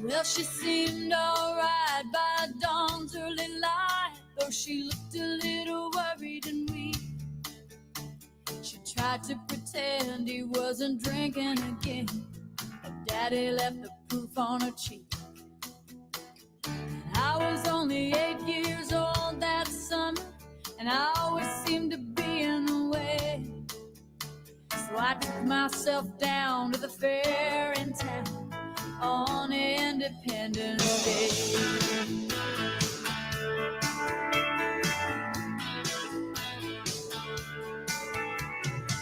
Well, she seemed alright by dawn's early light, though she looked a little worried and weak. She tried to pretend he wasn't drinking again, but Daddy left the proof on her cheek. I was only 8 years old that summer, and I always seemed to be in the way. So I took myself down to the fair in town on Independence Day.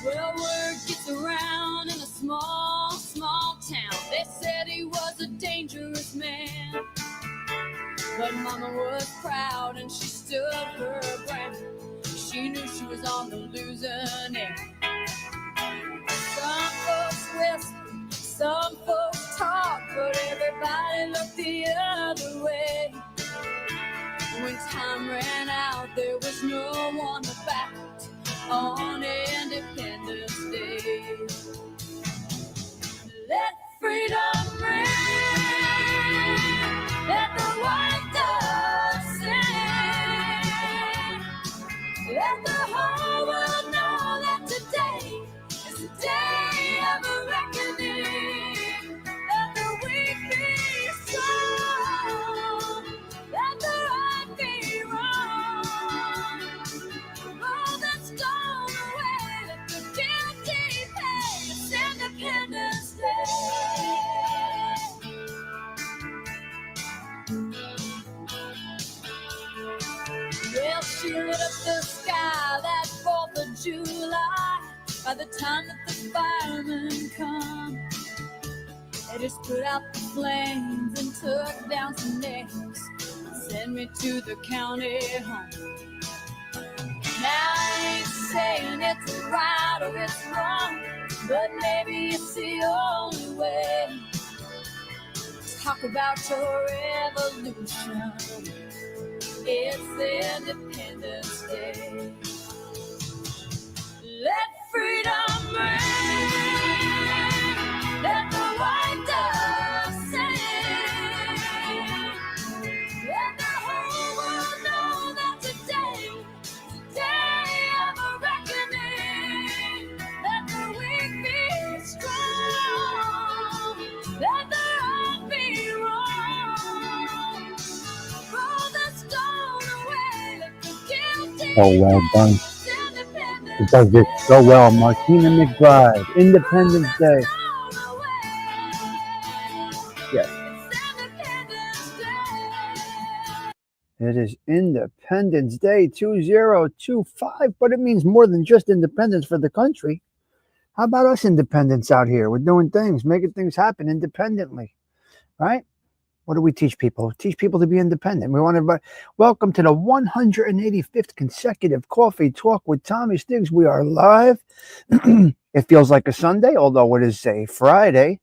Well, word gets around in a small, small town. They said he was a dangerous man, but Mama was proud and she stood her ground. She knew she was on the losing end. Some folks whispered, some folks talked, but everybody looked the other way. When time ran out, there was no one to back on Independence Day. Let freedom ring, let the white dove sing, let the whole world know that today is the day of a reckoning. Let the weak be strong, let the right be wrong. Roll the stone away, let the guilty pay. It's Independence Day. Well, she lit up the sky that 4th of July. By the time that the firemen come, they just put out the flames and took down some names and sent me to the county home. Now I ain't saying it's right or it's wrong, but maybe it's the only way. Talk about your revolution. It's Independence Day. Let freedom ring, let the white dove sing, let the whole world know that today is the day of a reckoning. Let the weak be strong, let the right be wrong. Roll the stone away, let the guilty. Oh, well done. It does it so well. Martina McBride, Independence Day. Yes. It is Independence Day 2025, but it means more than just independence for the country. How about us independents out here? We're doing things, making things happen independently, right? What do we teach people? Teach people to be independent. We want everybody. Welcome to the 185th consecutive Coffee Talk with Tommy Stiggs. We are live. It feels like a Sunday, although it is a Friday.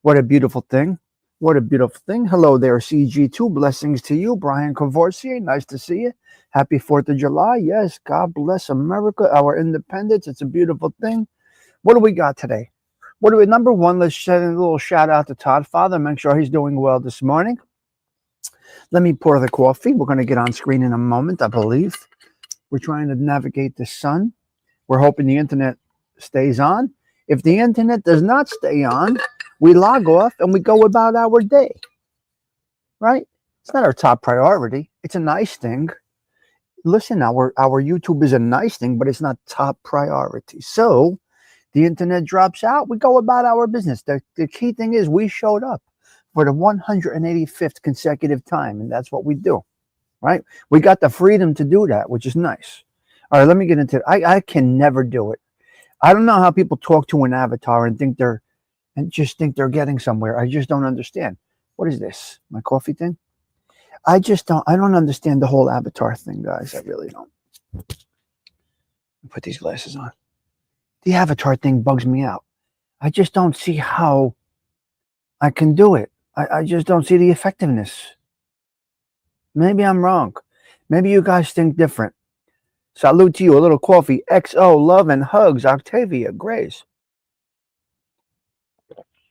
What a beautiful thing. What a beautiful thing. Hello there, CG2. Blessings to you, Brian Cavorsier. Nice to see you. Happy 4th of July. Yes, God bless America, our independence. It's a beautiful thing. What do we got today? Number one, let's send a little shout out to Todd Father. Make sure he's doing well this morning. Let me pour the coffee. We're going to get on screen in a moment, I believe. We're trying to navigate the sun. We're hoping the internet stays on. If the internet does not stay on, we log off and we go about our day. Right? It's not our top priority. It's a nice thing. Listen, our YouTube is a nice thing, but it's not top priority. So the internet drops out, we go about our business. The key thing is we showed up for the 185th consecutive time, and that's what we do, right? We got the freedom to do that, which is nice. All right, let me get into it. I can never do it. I don't know how people talk to an avatar and just think they're getting somewhere. I just don't understand. What is this? My coffee thing? I don't understand the whole avatar thing, guys. I really don't. Put these glasses on. The avatar thing bugs me out. I just don't see how I can do it. I just don't see the effectiveness. Maybe I'm wrong. Maybe you guys think different. Salute to you. A little coffee. XO, love and hugs. Octavia, Grace.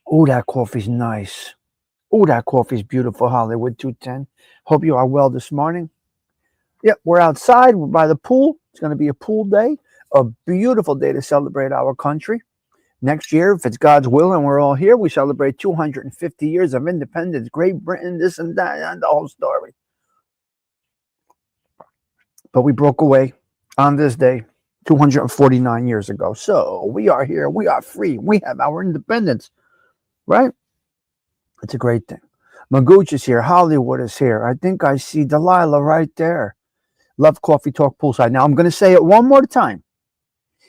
Oh, that coffee's nice. Oh, that coffee's beautiful, Hollywood 210. Hope you are well this morning. Yep, we're outside. We're by the pool. It's going to be a pool day, a beautiful day to celebrate our country. Next year, if it's God's will and we're all here, we celebrate 250 years of independence, Great Britain, this and that, and the whole story. But we broke away on this day 249 years ago. So we are here. We are free. We have our independence, right? It's a great thing. Magooch is here. Hollywood is here. I think I see Delilah right there. Love Coffee Talk Poolside. Now, I'm going to say it one more time.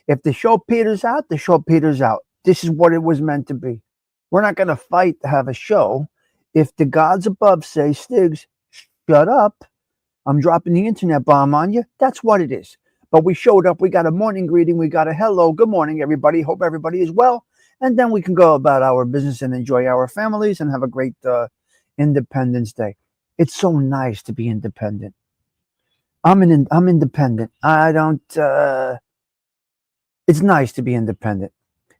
If the show peters out, the show peters out. This is what it was meant to be. We're not going to fight to have a show. If the gods above say, Stiggs, shut up, I'm dropping the internet bomb on you, that's what it is. But we showed up. We got a morning greeting. We got a hello. Good morning, everybody. Hope everybody is well. And then we can go about our business and enjoy our families and have a great Independence Day. It's so nice to be independent. I'm independent. I don't... it's nice to be independent.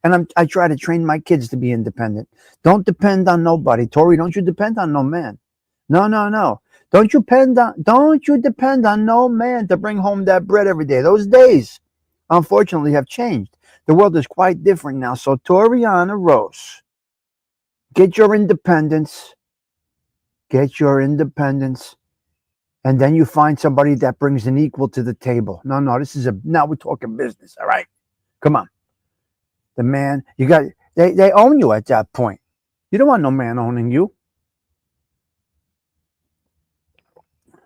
And I try to train my kids to be independent. Don't depend on nobody. Tori, don't you depend on no man. No. Don't you depend on no man to bring home that bread every day. Those days, unfortunately, have changed. The world is quite different now. So, Toriana Rose, get your independence. Get your independence. And then you find somebody that brings an equal to the table. No, now we're talking business, all right? Come on. The man, they own you at that point. You don't want no man owning you.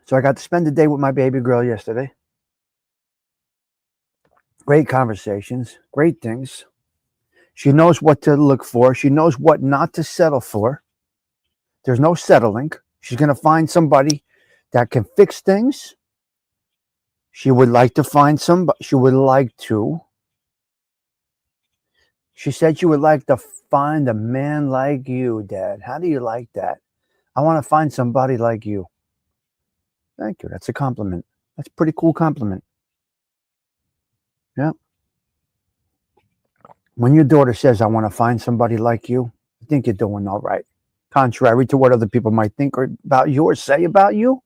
So I got to spend the day with my baby girl yesterday. Great conversations, great things. She knows what to look for. She knows what not to settle for. There's no settling. She's going to find somebody that can fix things. She would like to find somebody. She said she would like to find a man like you, Dad. How do you like that? I want to find somebody like you. Thank you. That's a compliment. That's a pretty cool compliment. Yeah. When your daughter says, I want to find somebody like you, I think you're doing all right. Contrary to what other people might think about you or say about you,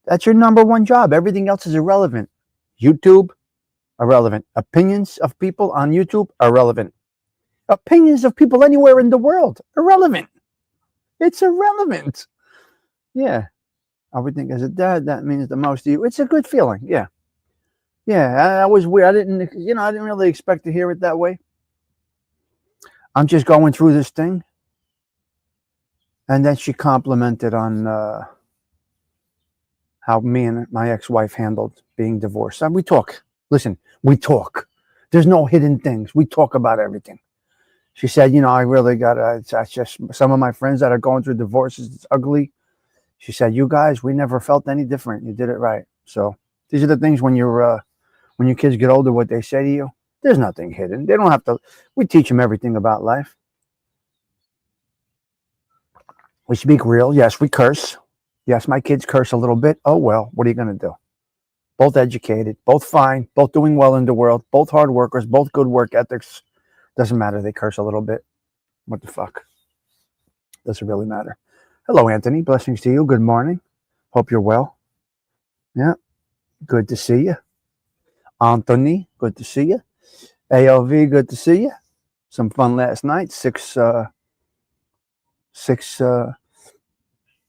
that's your number one job. Everything else is irrelevant. YouTube, irrelevant. Opinions of people on YouTube, irrelevant. Opinions of people anywhere in the world, irrelevant. It's irrelevant. Yeah. I would think as a dad, that means the most to you. It's a good feeling. Yeah. Yeah. I was weird. I didn't really expect to hear it that way. I'm just going through this thing. And then she complimented on how me and my ex-wife handled being divorced. And we talk. Listen, we talk. There's no hidden things. We talk about everything. She said, I really got it's just some of my friends that are going through divorces. It's ugly. She said, you guys, we never felt any different. You did it right. So these are the things when your kids get older, what they say to you. There's nothing hidden. They don't have to. We teach them everything about life. We speak real. Yes, we curse. Yes, my kids curse a little bit. Oh, well, what are you going to do? Both educated, both fine, both doing well in the world, both hard workers, both good work ethics. Doesn't matter. They curse a little bit. What the fuck? Doesn't really matter. Hello, Anthony. Blessings to you. Good morning. Hope you're well. Yeah. Good to see you. Anthony, good to see you. ALV, good to see you. Some fun last night. Six,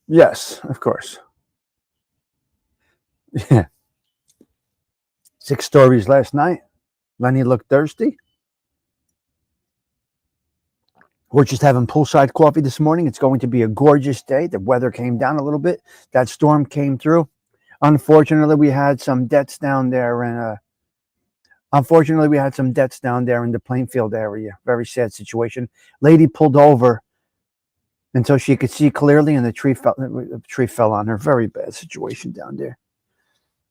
yes, of course. Yeah. 6 stories last night. Lenny looked thirsty. We're just having poolside coffee this morning. It's going to be a gorgeous day. The weather came down a little bit. That storm came through. Unfortunately, we had some debts down there in the Plainfield area. Very sad situation. Lady pulled over until she could see clearly, and the tree fell on her. Very bad situation down there.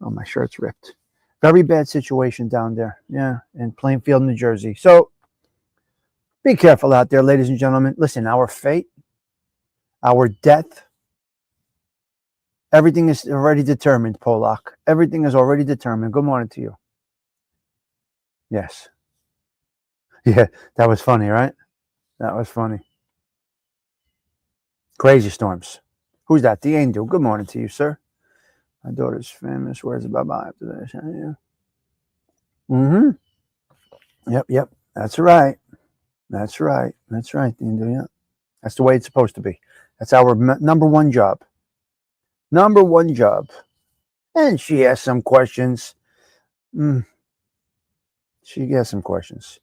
Oh, my shirt's ripped. Very bad situation down there. Yeah, in Plainfield, New Jersey. So be careful out there, ladies and gentlemen. Listen, our fate, our death, everything is already determined, Polak. Everything is already determined. Good morning to you. Yes. Yeah, that was funny, right? That was funny. Crazy storms. Who's that? The angel. Good morning to you, sir. My daughter's famous. Where's the bye-bye after this? Yeah. Mm-hmm. Yep. That's right. That's right. That's right, the angel. Yeah. That's the way it's supposed to be. That's our number one job. Number one job. And she has some questions. She has some questions.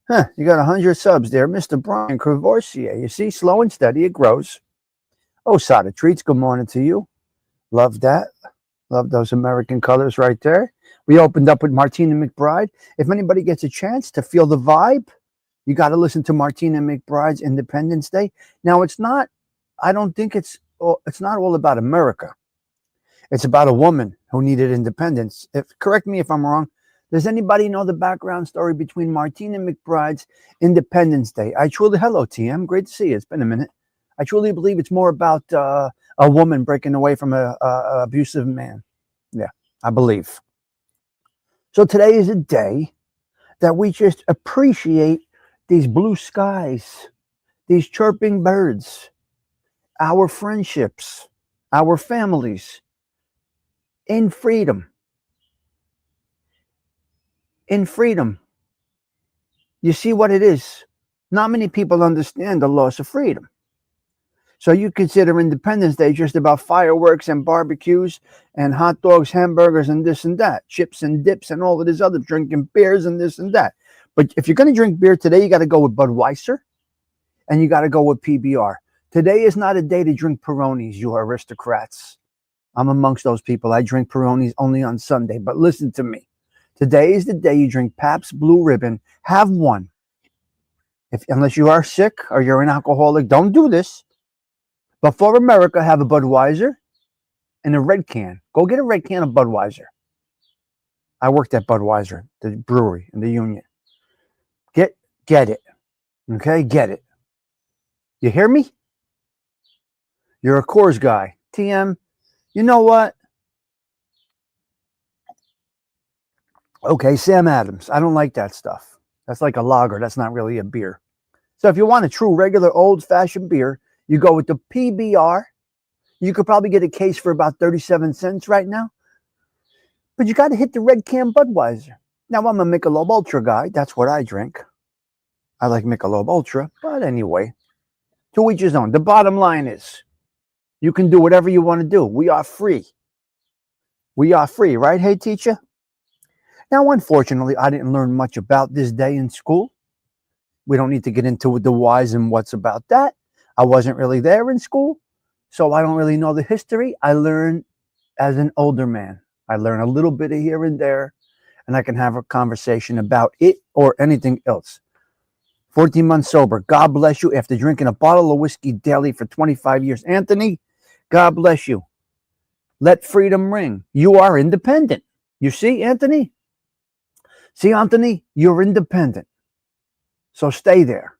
Huh, you got 100 subs there, Mr. Brian Crevorsier. You see, slow and steady, it grows. Oh, Sada Treats, good morning to you. Love that. Love those American colors right there. We opened up with Martina McBride. If anybody gets a chance to feel the vibe, you got to listen to Martina McBride's Independence Day. Now, it's not, I don't think it's not all about America. It's about a woman who needed independence. Correct me if I'm wrong. Does anybody know the background story between Martina McBride's Independence Day? Hello, TM. Great to see you. It's been a minute. I truly believe it's more about a woman breaking away from a abusive man. Yeah, I believe. So today is a day that we just appreciate these blue skies, these chirping birds, our friendships, our families, in freedom. In freedom. You see what it is? Not many people understand the loss of freedom. So you consider Independence Day just about fireworks and barbecues and hot dogs, hamburgers, and this and that, chips and dips and all of this other, drinking beers and this and that. But if you're going to drink beer today, you got to go with Budweiser and you got to go with PBR. Today is not a day to drink Peronis, you aristocrats. I'm amongst those people. I drink Peronis only on Sunday. But listen to me. Today is the day you drink Pabst Blue Ribbon. Have one. Unless you are sick or you're an alcoholic, don't do this. But for America, have a Budweiser and a red can. Go get a red can of Budweiser. I worked at Budweiser, the brewery in the Union. Get it. Okay, get it. You hear me? You're a Coors guy. TM, you know what? Okay, Sam Adams. I don't like that stuff. That's like a lager. That's not really a beer. So if you want a true regular old-fashioned beer, you go with the PBR. You could probably get a case for about 37 cents right now. But you got to hit the red can Budweiser. Now, I'm a Michelob Ultra guy. That's what I drink. I like Michelob Ultra. But anyway, to each his own. The bottom line is, you can do whatever you want to do. We are free. We are free, right? Hey, teacher? Now, unfortunately, I didn't learn much about this day in school. We don't need to get into the whys and what's about that. I wasn't really there in school, so I don't really know the history. I learned as an older man. I learn a little bit of here and there, and I can have a conversation about it or anything else. 14 months sober. God bless you after drinking a bottle of whiskey daily for 25 years. Anthony, God bless you. Let freedom ring. You are independent. You see, Anthony? See, Anthony, you're independent. So stay there.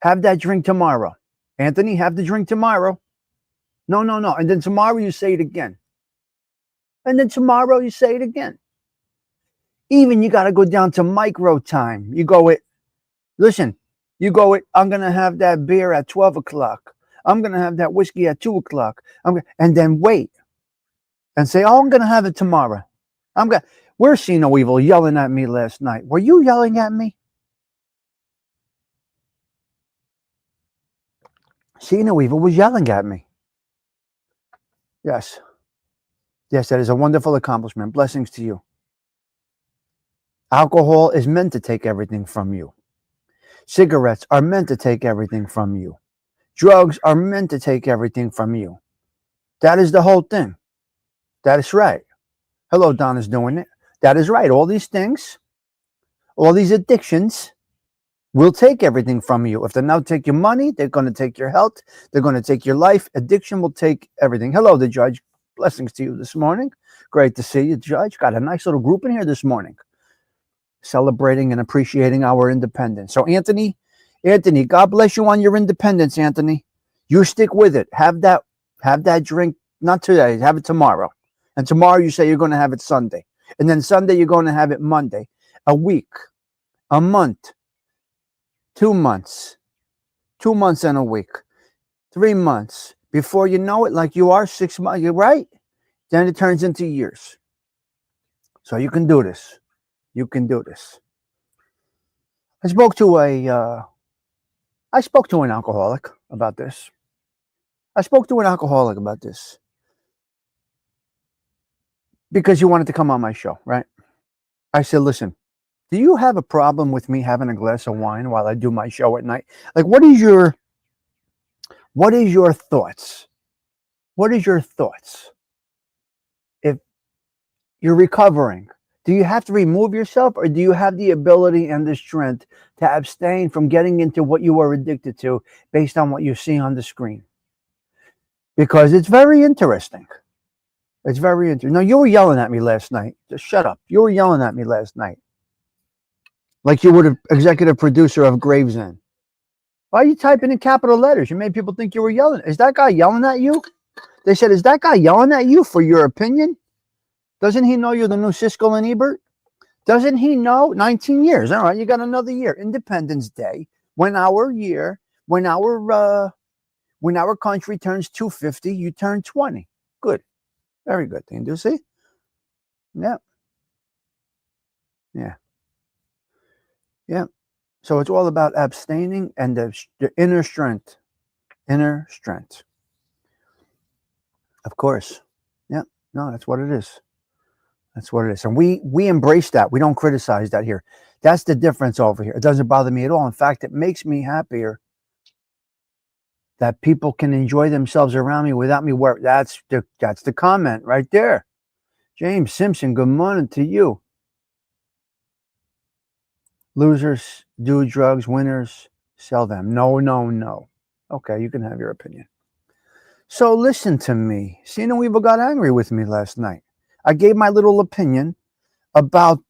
Have that drink tomorrow. Anthony, have the drink tomorrow. No. And then tomorrow you say it again. And then tomorrow you say it again. Even you got to go down to micro time. You go with, listen, you go with, I'm going to have that beer at 12 o'clock. I'm going to have that whiskey at 2 o'clock. And then wait and say, oh, I'm going to have it tomorrow. Where's See No Evil yelling at me last night? Were you yelling at me? See No Evil was yelling at me. Yes, that is a wonderful accomplishment. Blessings to you. Alcohol is meant to take everything from you. Cigarettes are meant to take everything from you. Drugs are meant to take everything from you. That is the whole thing. That is right. Hello, Donna's doing it. That is right. All these things, all these addictions will take everything from you. If they now take your money, they're going to take your health. They're going to take your life. Addiction will take everything. Hello, the judge. Blessings to you this morning. Great to see you, Judge. Got a nice little group in here this morning, celebrating and appreciating our independence. So, Anthony, God bless you on your independence, Anthony. You stick with it. Have that drink, not today, have it tomorrow. And tomorrow you say you're going to have it Sunday. And then Sunday you're going to have it Monday. A week, a month, 2 months, 2 months and a week. 3 months. Before you know it, like you are 6 months, you're right. Then it turns into years. So you can do this. You can do this. I spoke to an alcoholic about this. Because he wanted to come on my show, right? I said, listen, do you have a problem with me having a glass of wine while I do my show at night? Like, what is your thoughts? What is your thoughts? If you're recovering, do you have to remove yourself, or do you have the ability and the strength to abstain from getting into what you are addicted to based on what you see on the screen? Because it's very interesting. It's very interesting. No, you were yelling at me last night. Just shut up. You were yelling at me last night. Like you were the executive producer of Gravesend. Why are you typing in capital letters? You made people think you were yelling. Is that guy yelling at you? They said, is that guy yelling at you for your opinion? Doesn't he know you're the new Siskel and Ebert? Doesn't he know? 19 years. All right, you got another year. Independence Day. When our country turns 250, you turn 20. Good. Very good thing. Do you see? Yeah. Yeah. Yeah. So it's all about abstaining and the inner strength. Inner strength. Of course. Yeah. No, that's what it is. That's what it is. And we embrace that. We don't criticize that here. That's the difference over here. It doesn't bother me at all. In fact, it makes me happier that people can enjoy themselves around me without me worrying. That's the comment right there. James Simpson, good morning to you. Losers do drugs, winners sell them. No. Okay, you can have your opinion. So listen to me. Cena Weaver got angry with me last night. I gave my little opinion about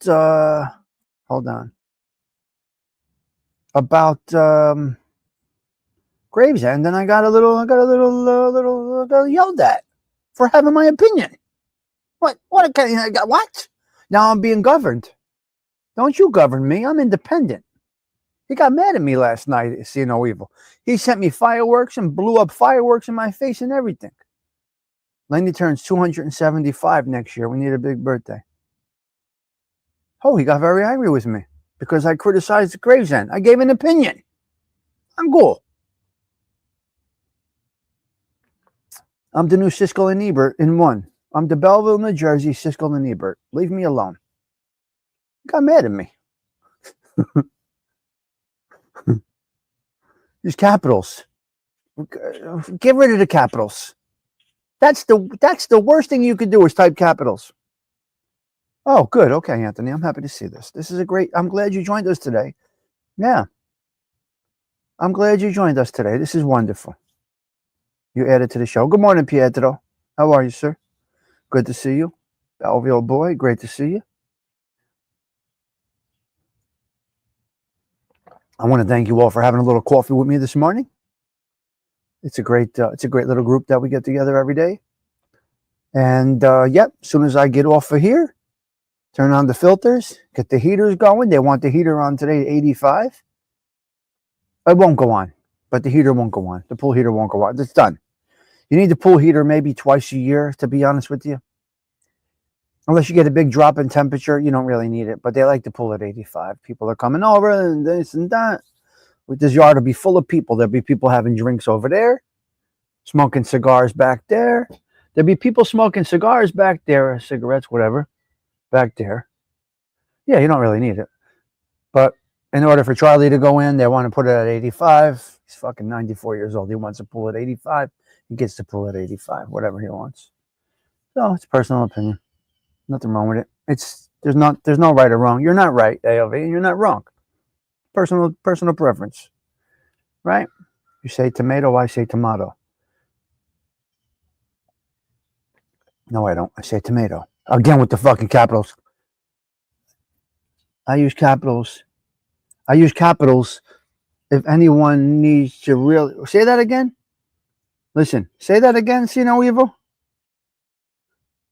about Gravesend, and I got a little yelled at for having my opinion. What? Now I'm being governed. Don't you govern me. I'm independent. He got mad at me last night, See No Evil. He sent me fireworks and blew up fireworks in my face and everything. Lenny turns 275 next year. We need a big birthday. Oh, he got very angry with me because I criticized Gravesend. I gave an opinion. I'm cool. I'm the new Siskel and Ebert in one. I'm the Belleville, New Jersey Siskel and Ebert. Leave me alone. He got mad at me. These capitals. Get rid of the capitals. That's the worst thing you could do is type capitals. Oh, good. Okay, Anthony. I'm happy to see this. This is I'm glad you joined us today. Yeah. I'm glad you joined us today. This is wonderful. You added to the show. Good morning, Pietro. How are you, sir? Good to see you. Belleville boy, great to see you. I want to thank you all for having a little coffee with me this morning. It's a great little group that we get together every day. And as soon as I get off of here, turn on the filters, get the heaters going. They want the heater on today at 85. It won't go on, but the heater won't go on. The pool heater won't go on. It's done. You need the pool heater maybe twice a year, to be honest with you. Unless you get a big drop in temperature, you don't really need it. But they like to pull at 85. People are coming over and this and that. This yard will be full of people. There'll be people having drinks over there, smoking cigars back there. There'll be people smoking cigars back there, cigarettes, whatever, back there. Yeah, you don't really need it. But in order for Charlie to go in, they want to put it at 85. He's fucking 94 years old. He wants to pull at 85. He gets to pull at 85, whatever he wants. So it's personal opinion. Nothing wrong with it. There's no right or wrong. You're not right, AOV, and you're not wrong. Personal preference, right? You say tomato, I say tomato. No, I don't. I say tomato. Again with the fucking capitals. I use capitals. If anyone needs to really say that again. Listen, say that again. See no evil.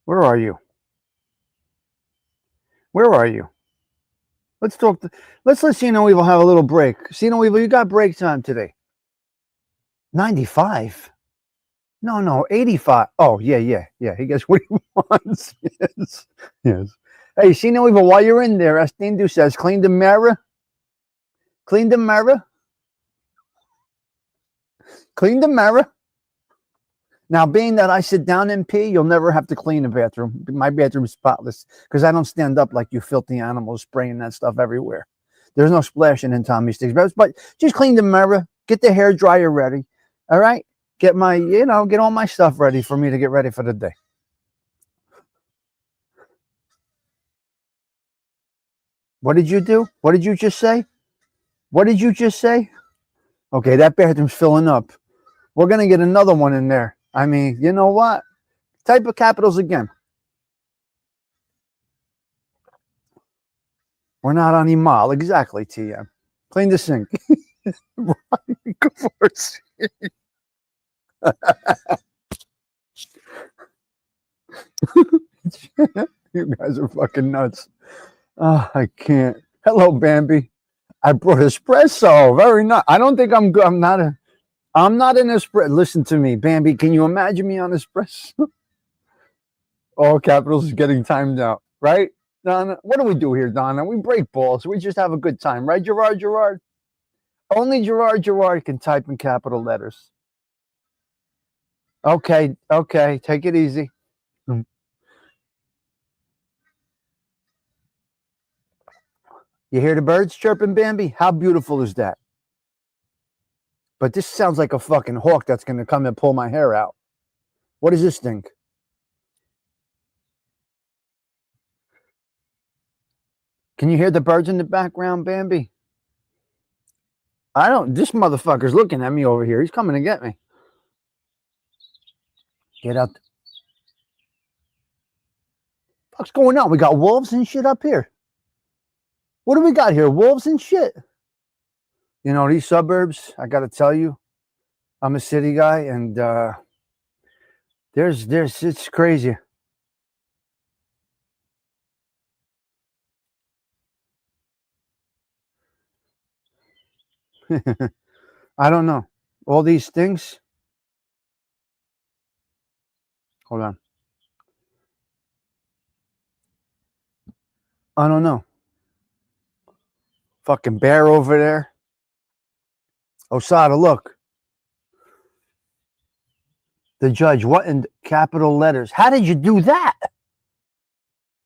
Where are you? Where are you? Let's talk. Let's let See No Evil have a little break. See No Evil, you got break time today. 95. No, 85. Oh, yeah. He gets what he wants. Yes. Yes. Hey, see no evil while you're in there. Astindu says, clean the mirror. Clean the mirror. Clean the mirror. Now, being that I sit down and pee, you'll never have to clean the bathroom. My bathroom's spotless because I don't stand up like you filthy animals spraying that stuff everywhere. There's no splashing in Tommy Sticks. But just clean the mirror. Get the hair dryer ready. All right? Get my, get all my stuff ready for me to get ready for the day. What did you do? What did you just say? What did you just say? Okay, that bathroom's filling up. We're going to get another one in there. I mean, you know what? Type of capitals again. We're not on Emal. Exactly, TM. Clean the sink. You guys are fucking nuts. Oh, I can't. Hello, Bambi. I brought espresso. Very nice. I don't think I'm good. I'm not an espresso. Listen to me, Bambi. Can you imagine me on espresso? All capitals is getting timed out, right? Donna, what do we do here, Donna? We break balls. We just have a good time, right, Gerard? Only Gerard can type in capital letters. Okay. Take it easy. You hear the birds chirping, Bambi? How beautiful is that? But this sounds like a fucking hawk that's going to come and pull my hair out. What does this think? Can you hear the birds in the background, Bambi? This motherfucker's looking at me over here. He's coming to get me. Get out. What's going on? We got wolves and shit up here. What do we got here? Wolves and shit. You know, these suburbs, I got to tell you, I'm a city guy, and it's crazy. I don't know. All these things. Hold on. I don't know. Fucking bear over there. Osada, look. The judge, what in capital letters? How did you do that?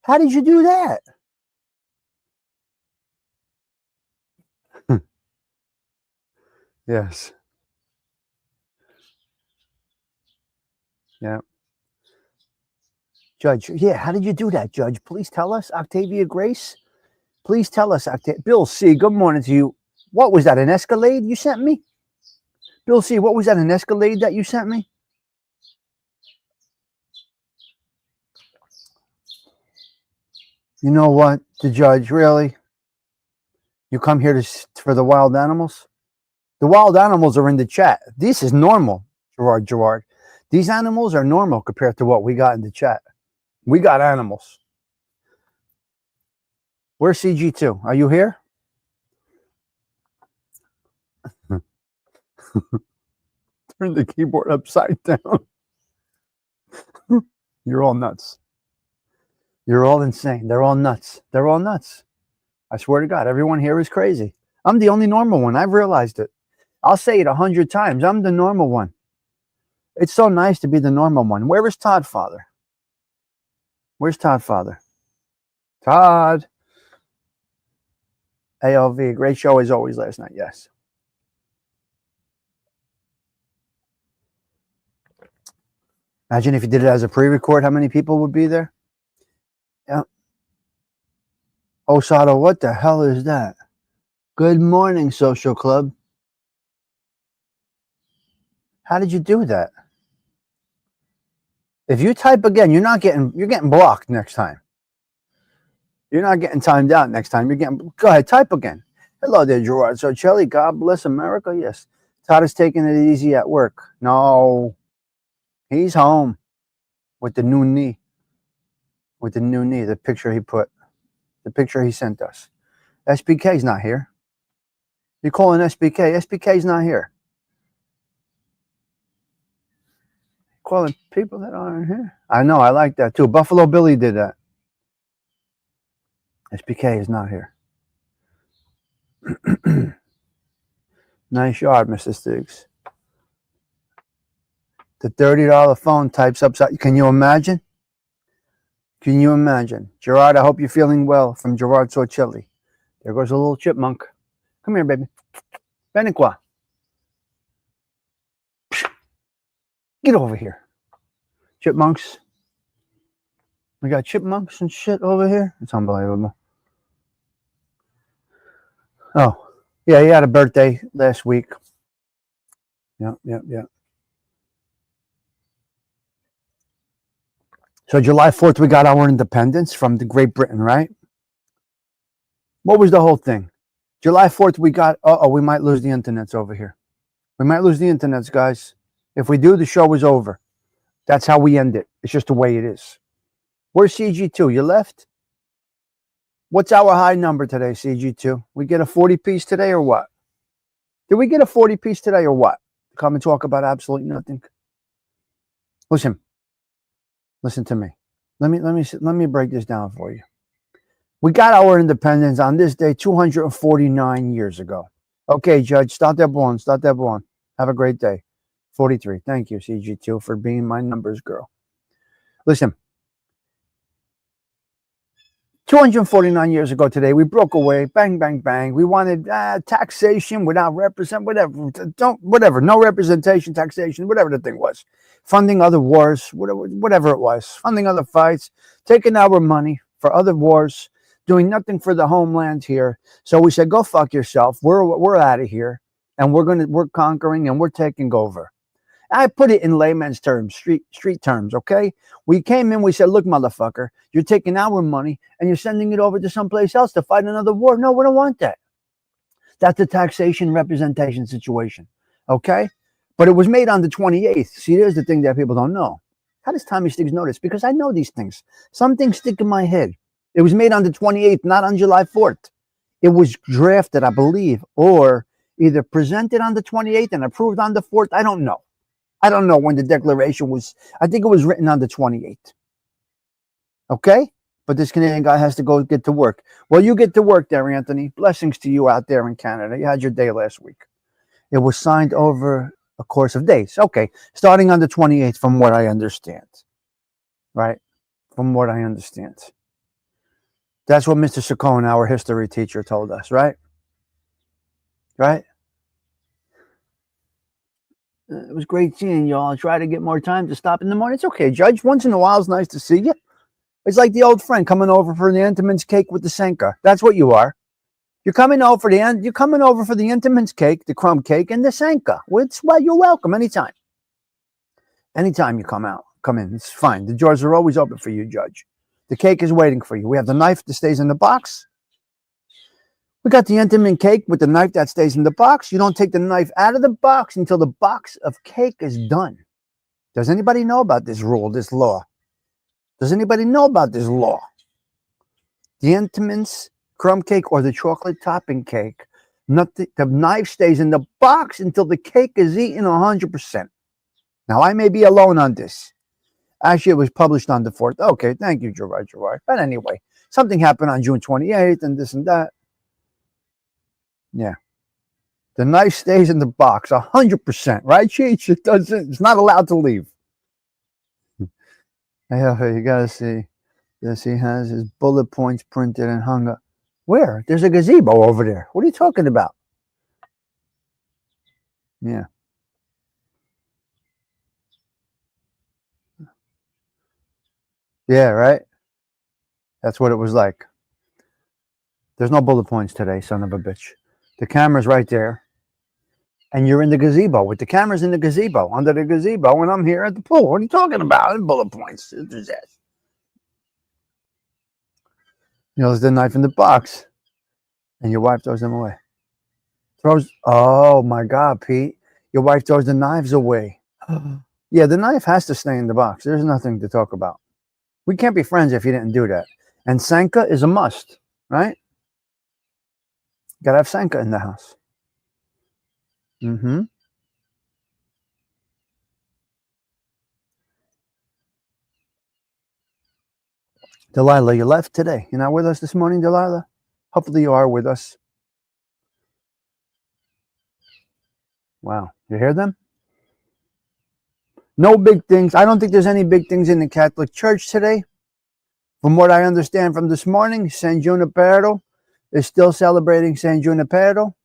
How did you do that? Yes. Yeah. Judge, yeah, how did you do that, Judge? Please tell us. Octavia Grace? Please tell us. Bill C., good morning to you. What was that, an Escalade you sent me? Bill C., what was that, an Escalade that you sent me? You know what, the judge, really? You come here for the wild animals? The wild animals are in the chat. This is normal, Gerard. These animals are normal compared to what we got in the chat. We got animals. Where's CG2? Are you here? Turn the keyboard upside down. You're all nuts. You're all insane. They're all nuts. I swear to God, everyone here is crazy. I'm the only normal one. I've realized it. I'll say it 100 times. I'm the normal one. It's so nice to be the normal one. Where is Todd Father? Where's Todd Father? Todd. ALV, great show as always last night. Yes. Imagine if you did it as a pre-record, how many people would be there? Yeah. Osado, what the hell is that? Good morning, Social Club. How did you do that? If you type again, you're getting blocked next time. You're not getting timed out next time. Go ahead, type again. Hello there, Gerard. So, Chelly, God bless America. Yes. Todd is taking it easy at work. No. He's home with the new knee. The picture he put. The picture he sent us. SBK's not here. You're calling SBK. SBK's not here. calling people that aren't here. I know, I like that too. Buffalo Billy did that. SPK is not here. Nice yard, Mr. Stiggs. The $30 phone types upside. Can you imagine? Can you imagine? Gerard, I hope you're feeling well. From Gerard Sorcelli. There goes a little chipmunk. Come here, baby. Beniqua. Get over here. Chipmunks. We got chipmunks and shit over here. It's unbelievable. Oh, yeah, he had a birthday last week. Yeah. So July 4th, we got our independence from the Great Britain, right? What was the whole thing? July 4th, we got, we might lose the internets over here. We might lose the internets, guys. If we do, the show is over. That's how we end it. It's just the way it is. Where's CG2? You left? What's our high number today, CG2? We get a 40 piece today or what? Did we get a 40 piece today or what? Come and talk about absolutely nothing. Listen to me. Let me break this down for you. We got our independence on this day 249 years ago. Okay, Judge, start that ball. Have a great day. 43. Thank you, CG2, for being my numbers girl. Listen, 249 years ago today, we broke away. Bang, bang, bang. We wanted taxation without whatever. No representation, taxation, whatever the thing was. Funding other wars, whatever it was. Funding other fights, taking our money for other wars, doing nothing for the homeland here. So we said, go fuck yourself. We're out of here, and we're conquering and we're taking over. I put it in layman's terms, street terms, okay? We came in, we said, look, motherfucker, you're taking our money and you're sending it over to someplace else to fight another war. No, we don't want that. That's a taxation representation situation, okay? But it was made on the 28th. See, there's the thing that people don't know. How does Tommy Stiggs know this? Because I know these things. Some things stick in my head. It was made on the 28th, not on July 4th. It was drafted, I believe, or either presented on the 28th and approved on the 4th. I don't know. I don't know when the declaration was. I think it was written on the 28th. Okay? But this Canadian guy has to go get to work. Well, you get to work there, Anthony. Blessings to you out there in Canada. You had your day last week. It was signed over a course of days. Okay. Starting on the 28th, from what I understand. Right? From what I understand. That's what Mr. Saccone, our history teacher, told us, right? Right? It was great seeing you all. I try to get more time to stop in the morning. It's okay, Judge. Once in a while, it's nice to see you. It's like the old friend coming over for the Entenmann's cake with the Senka. That's what you are. You're coming over for the Entenmann's cake, the crumb cake, and the Senka. Well, you're welcome anytime. Anytime you come in. It's fine. The doors are always open for you, Judge. The cake is waiting for you. We have the knife that stays in the box. We got the Entenmann cake with the knife that stays in the box. You don't take the knife out of the box until the box of cake is done. Does anybody know about this rule, this law? Does anybody know about this law? The Entenmann's crumb cake or the chocolate topping cake, the knife stays in the box until the cake is eaten 100%. Now, I may be alone on this. Actually, it was published on the 4th. Okay, thank you, Gerard. But anyway, something happened on June 28th and this and that. Yeah. The knife stays in the box 100%, right, Cheech? It's not allowed to leave. Yeah, you gotta see. Yes, he has his bullet points printed and hung up. Where? There's a gazebo over there. What are you talking about? Yeah. Yeah, right? That's what it was like. There's no bullet points today, son of a bitch. The camera's right there. And you're in the gazebo with the cameras in the gazebo, under the gazebo, and I'm here at the pool. What are you talking about? And bullet points. There's the knife in the box. And your wife throws them away. Oh my God, Pete. Your wife throws the knives away. Yeah, the knife has to stay in the box. There's nothing to talk about. We can't be friends if you didn't do that. And Sanka is a must, right? Gotta have Sanka in the house. Mm-hmm. Delilah, you left today. You're not with us this morning, Delilah? Hopefully you are with us. Wow. You hear them? No big things. I don't think there's any big things in the Catholic Church today. From what I understand from this morning, San Junipero is still celebrating San Junipero,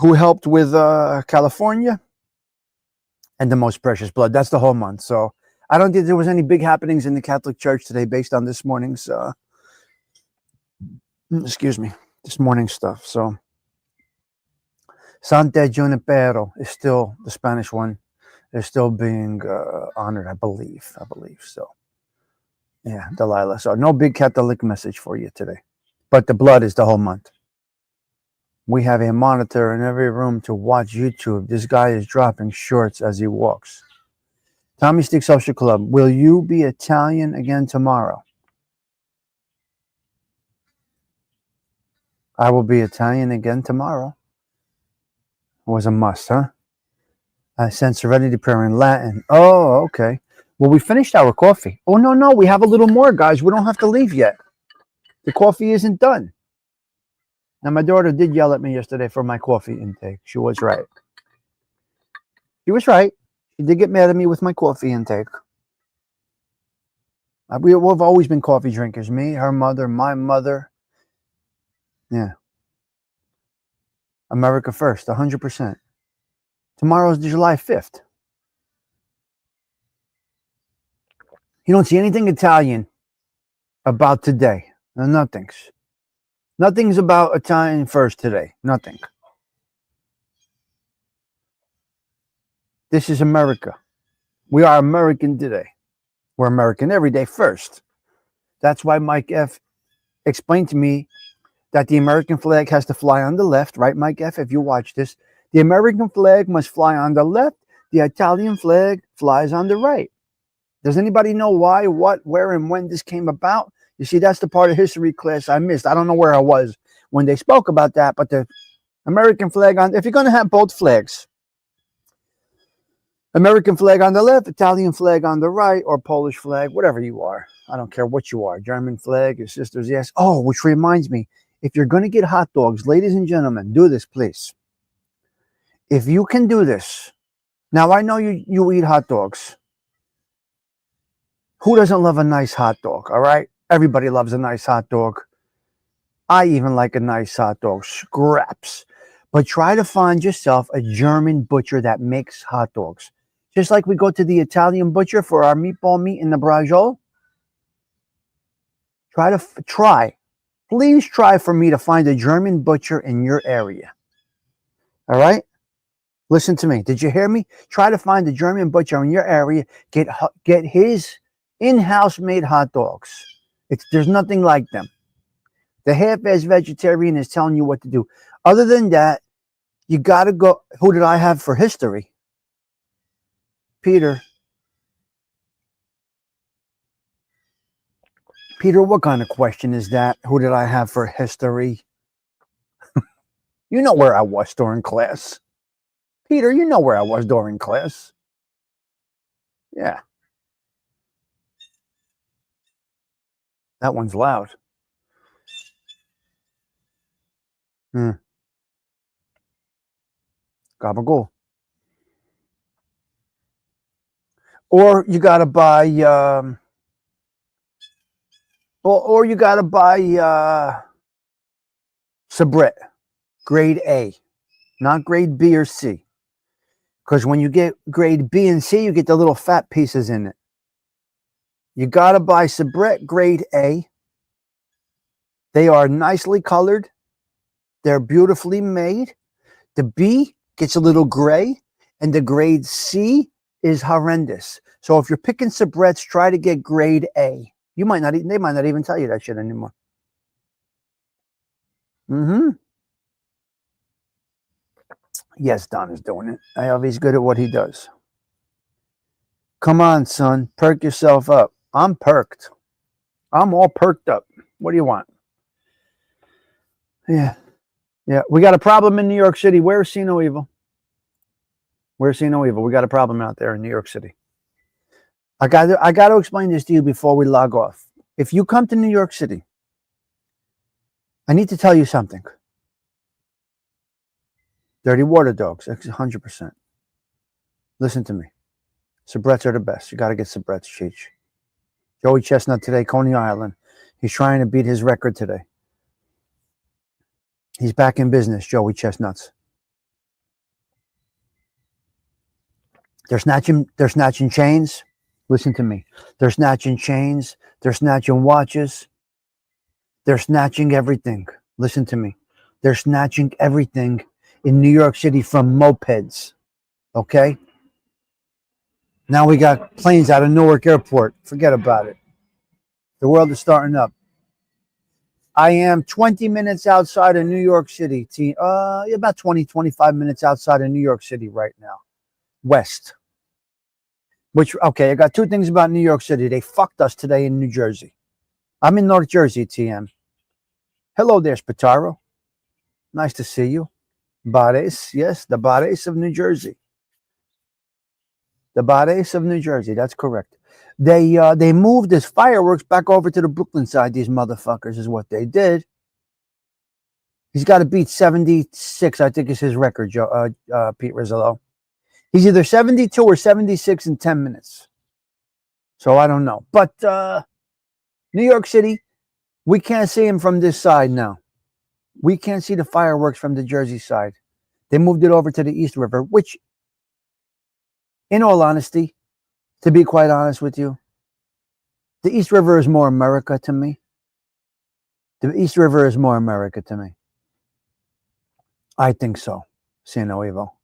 who helped with California and the most precious blood. That's the whole month. So I don't think there was any big happenings in the Catholic Church today based on this morning's, this morning's stuff. So Santa Junipero is still, the Spanish one, is still being honored, I believe. So, yeah, Delilah. So no big Catholic message for you today. But the blood is the whole month. We have a monitor in every room to watch YouTube. This guy is dropping shorts as he walks. Tommy Stick Social Club, will you be Italian again tomorrow? I will be Italian again tomorrow. It was a must, huh? I sent Serenity Prayer in Latin. Oh, okay. Well, we finished our coffee. Oh, no, we have a little more, guys. We don't have to leave yet. The coffee isn't done. Now, my daughter did yell at me yesterday for my coffee intake. She was right. She did get mad at me with my coffee intake. We've always been coffee drinkers. Me, her mother, my mother. Yeah. America first, 100%. Tomorrow's July 5th. You don't see anything Italian about today. Nothing's. Nothing's about Italian first today. Nothing. This is America. We are American today. We're American every day first. That's why Mike F. explained to me that the American flag has to fly on the left, right, Mike F., if you watch this. The American flag must fly on the left. The Italian flag flies on the right. Does anybody know why, what, where, and when this came about? You see, that's the part of history class I missed. I don't know where I was when they spoke about that, but the American flag if you're going to have both flags, American flag on the left, Italian flag on the right, or Polish flag, whatever you are. I don't care what you are. German flag, your sister's, yes. Oh, which reminds me, if you're going to get hot dogs, ladies and gentlemen, do this, please. If you can do this. Now, I know you eat hot dogs. Who doesn't love a nice hot dog, all right? Everybody loves a nice hot dog. I even like a nice hot dog, scraps. But try to find yourself a German butcher that makes hot dogs. Just like we go to the Italian butcher for our meatball meat in the braciole. Please try for me to find a German butcher in your area. All right? Listen to me. Did you hear me? Try to find a German butcher in your area. Get his in-house made hot dogs. There's nothing like them. The half-ass vegetarian is telling you what to do. Other than that, you got to go. Who did I have for history? Peter. Peter, what kind of question is that? Who did I have for history? You know where I was during class. Peter, you know where I was during class. Yeah. That one's loud. Gabagool. Or you got to buy, or you got to buy Sabret, grade A, not grade B or C. Because when you get grade B and C, you get the little fat pieces in it. You got to buy Sabret grade A. They are nicely colored. They're beautifully made. The B gets a little gray, and the grade C is horrendous. So if you're picking Sabrets, try to get grade A. They might not even tell you that shit anymore. Yes, Don is doing it. He's good at what he does. Come on, son. Perk yourself up. I'm perked. I'm all perked up. What do you want? Yeah. We got a problem in New York City. Where's See No Evil? Where's See No Evil? We got a problem out there in New York City. I got to explain this to you before we log off. If you come to New York City, I need to tell you something. Dirty water dogs, 100%. Listen to me. Sabrets are the best. You got to get Sabrets, Cheech. Joey Chestnut today, Coney Island. He's trying to beat his record today. He's back in business, Joey Chestnuts. They're snatching chains. Listen to me. They're snatching chains. They're snatching watches. They're snatching everything. Listen to me. They're snatching everything in New York City from mopeds. Okay? Now we got planes out of Newark Airport. Forget about it. The world is starting up. I am 20 minutes outside of New York City. About 20, 25 minutes outside of New York City right now. West. I got two things about New York City. They fucked us today in New Jersey. I'm in North Jersey, TM. Hello there, Spataro. Nice to see you. Bares, yes, the Bares of New Jersey. The Bares of New Jersey, that's correct. They moved his fireworks back over to the Brooklyn side, these motherfuckers, is what they did. He's got to beat 76, I think is his record, Pete Rizzolo. He's either 72 or 76 in 10 minutes. So I don't know. But New York City, we can't see him from this side now. We can't see the fireworks from the Jersey side. They moved it over to the East River, which, in all honesty, to be quite honest with you, the East River is more America to me. The East River is more America to me. I think so. Say no evil.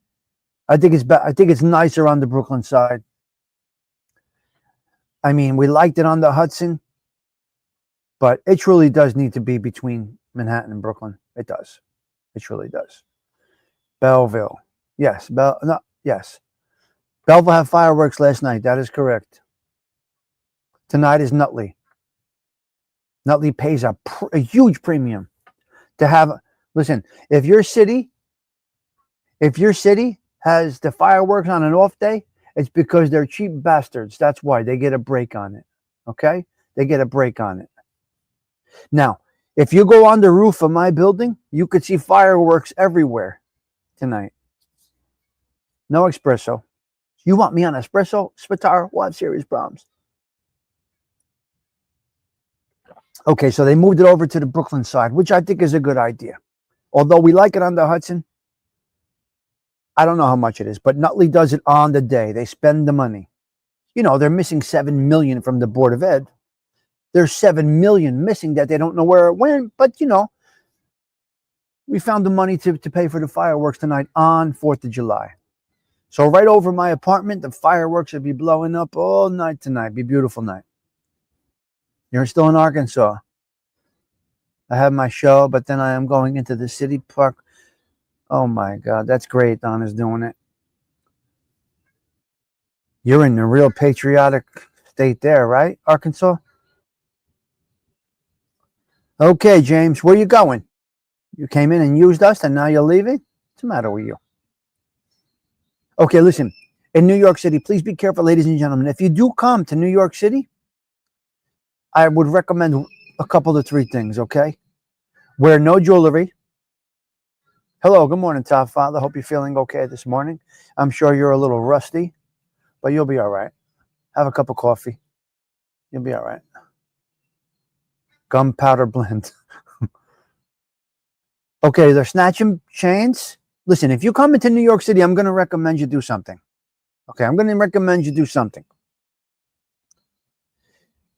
I think it's nicer on the Brooklyn side. I mean, we liked it on the Hudson, but it truly does need to be between Manhattan and Brooklyn. It does. It truly does. Belleville. Yes. Yes. Belleville had fireworks last night. That is correct. Tonight is Nutley. Nutley pays a huge premium to have. Listen, if your city has the fireworks on an off day, it's because they're cheap bastards. That's why they get a break on it. Okay? They get a break on it. Now, if you go on the roof of my building, you could see fireworks everywhere tonight. No espresso. You want me on espresso, Spataro? We'll have serious problems. Okay, so they moved it over to the Brooklyn side, which I think is a good idea. Although we like it on the Hudson, I don't know how much it is, but Nutley does it on the day. They spend the money. You know, they're missing $7 million from the Board of Ed. There's $7 million missing that they don't know where it went, but you know, we found the money to pay for the fireworks tonight on 4th of July. So right over my apartment, the fireworks will be blowing up all night tonight. Be a beautiful night. You're still in Arkansas. I have my show, but then I am going into the city park. Oh my God, that's great. Donna's doing it. You're in the real patriotic state there, right, Arkansas? Okay, James, where you going? You came in and used us, and now you're leaving? What's the matter with you? Okay, listen. In New York City, please be careful, ladies and gentlemen. If you do come to New York City, I would recommend a couple of 3 things, okay? Wear no jewelry. Hello, good morning, Top Father. Hope you're feeling okay this morning. I'm sure you're a little rusty, but you'll be all right. Have a cup of coffee. You'll be all right. Gunpowder blend. Okay, they're snatching chains. Listen, if you come into New York City, I'm going to recommend you do something. Okay, I'm going to recommend you do something.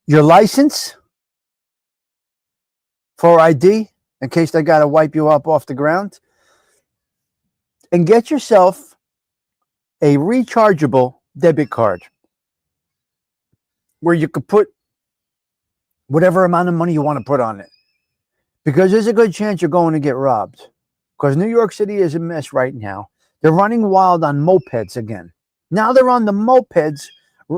Your license for ID, in case they got to wipe you up off the ground. And get yourself a rechargeable debit card where you could put whatever amount of money you want to put on it. Because there's a good chance you're going to get robbed. Because New York City is a mess right now. They're running wild on mopeds again. Now they're on the mopeds,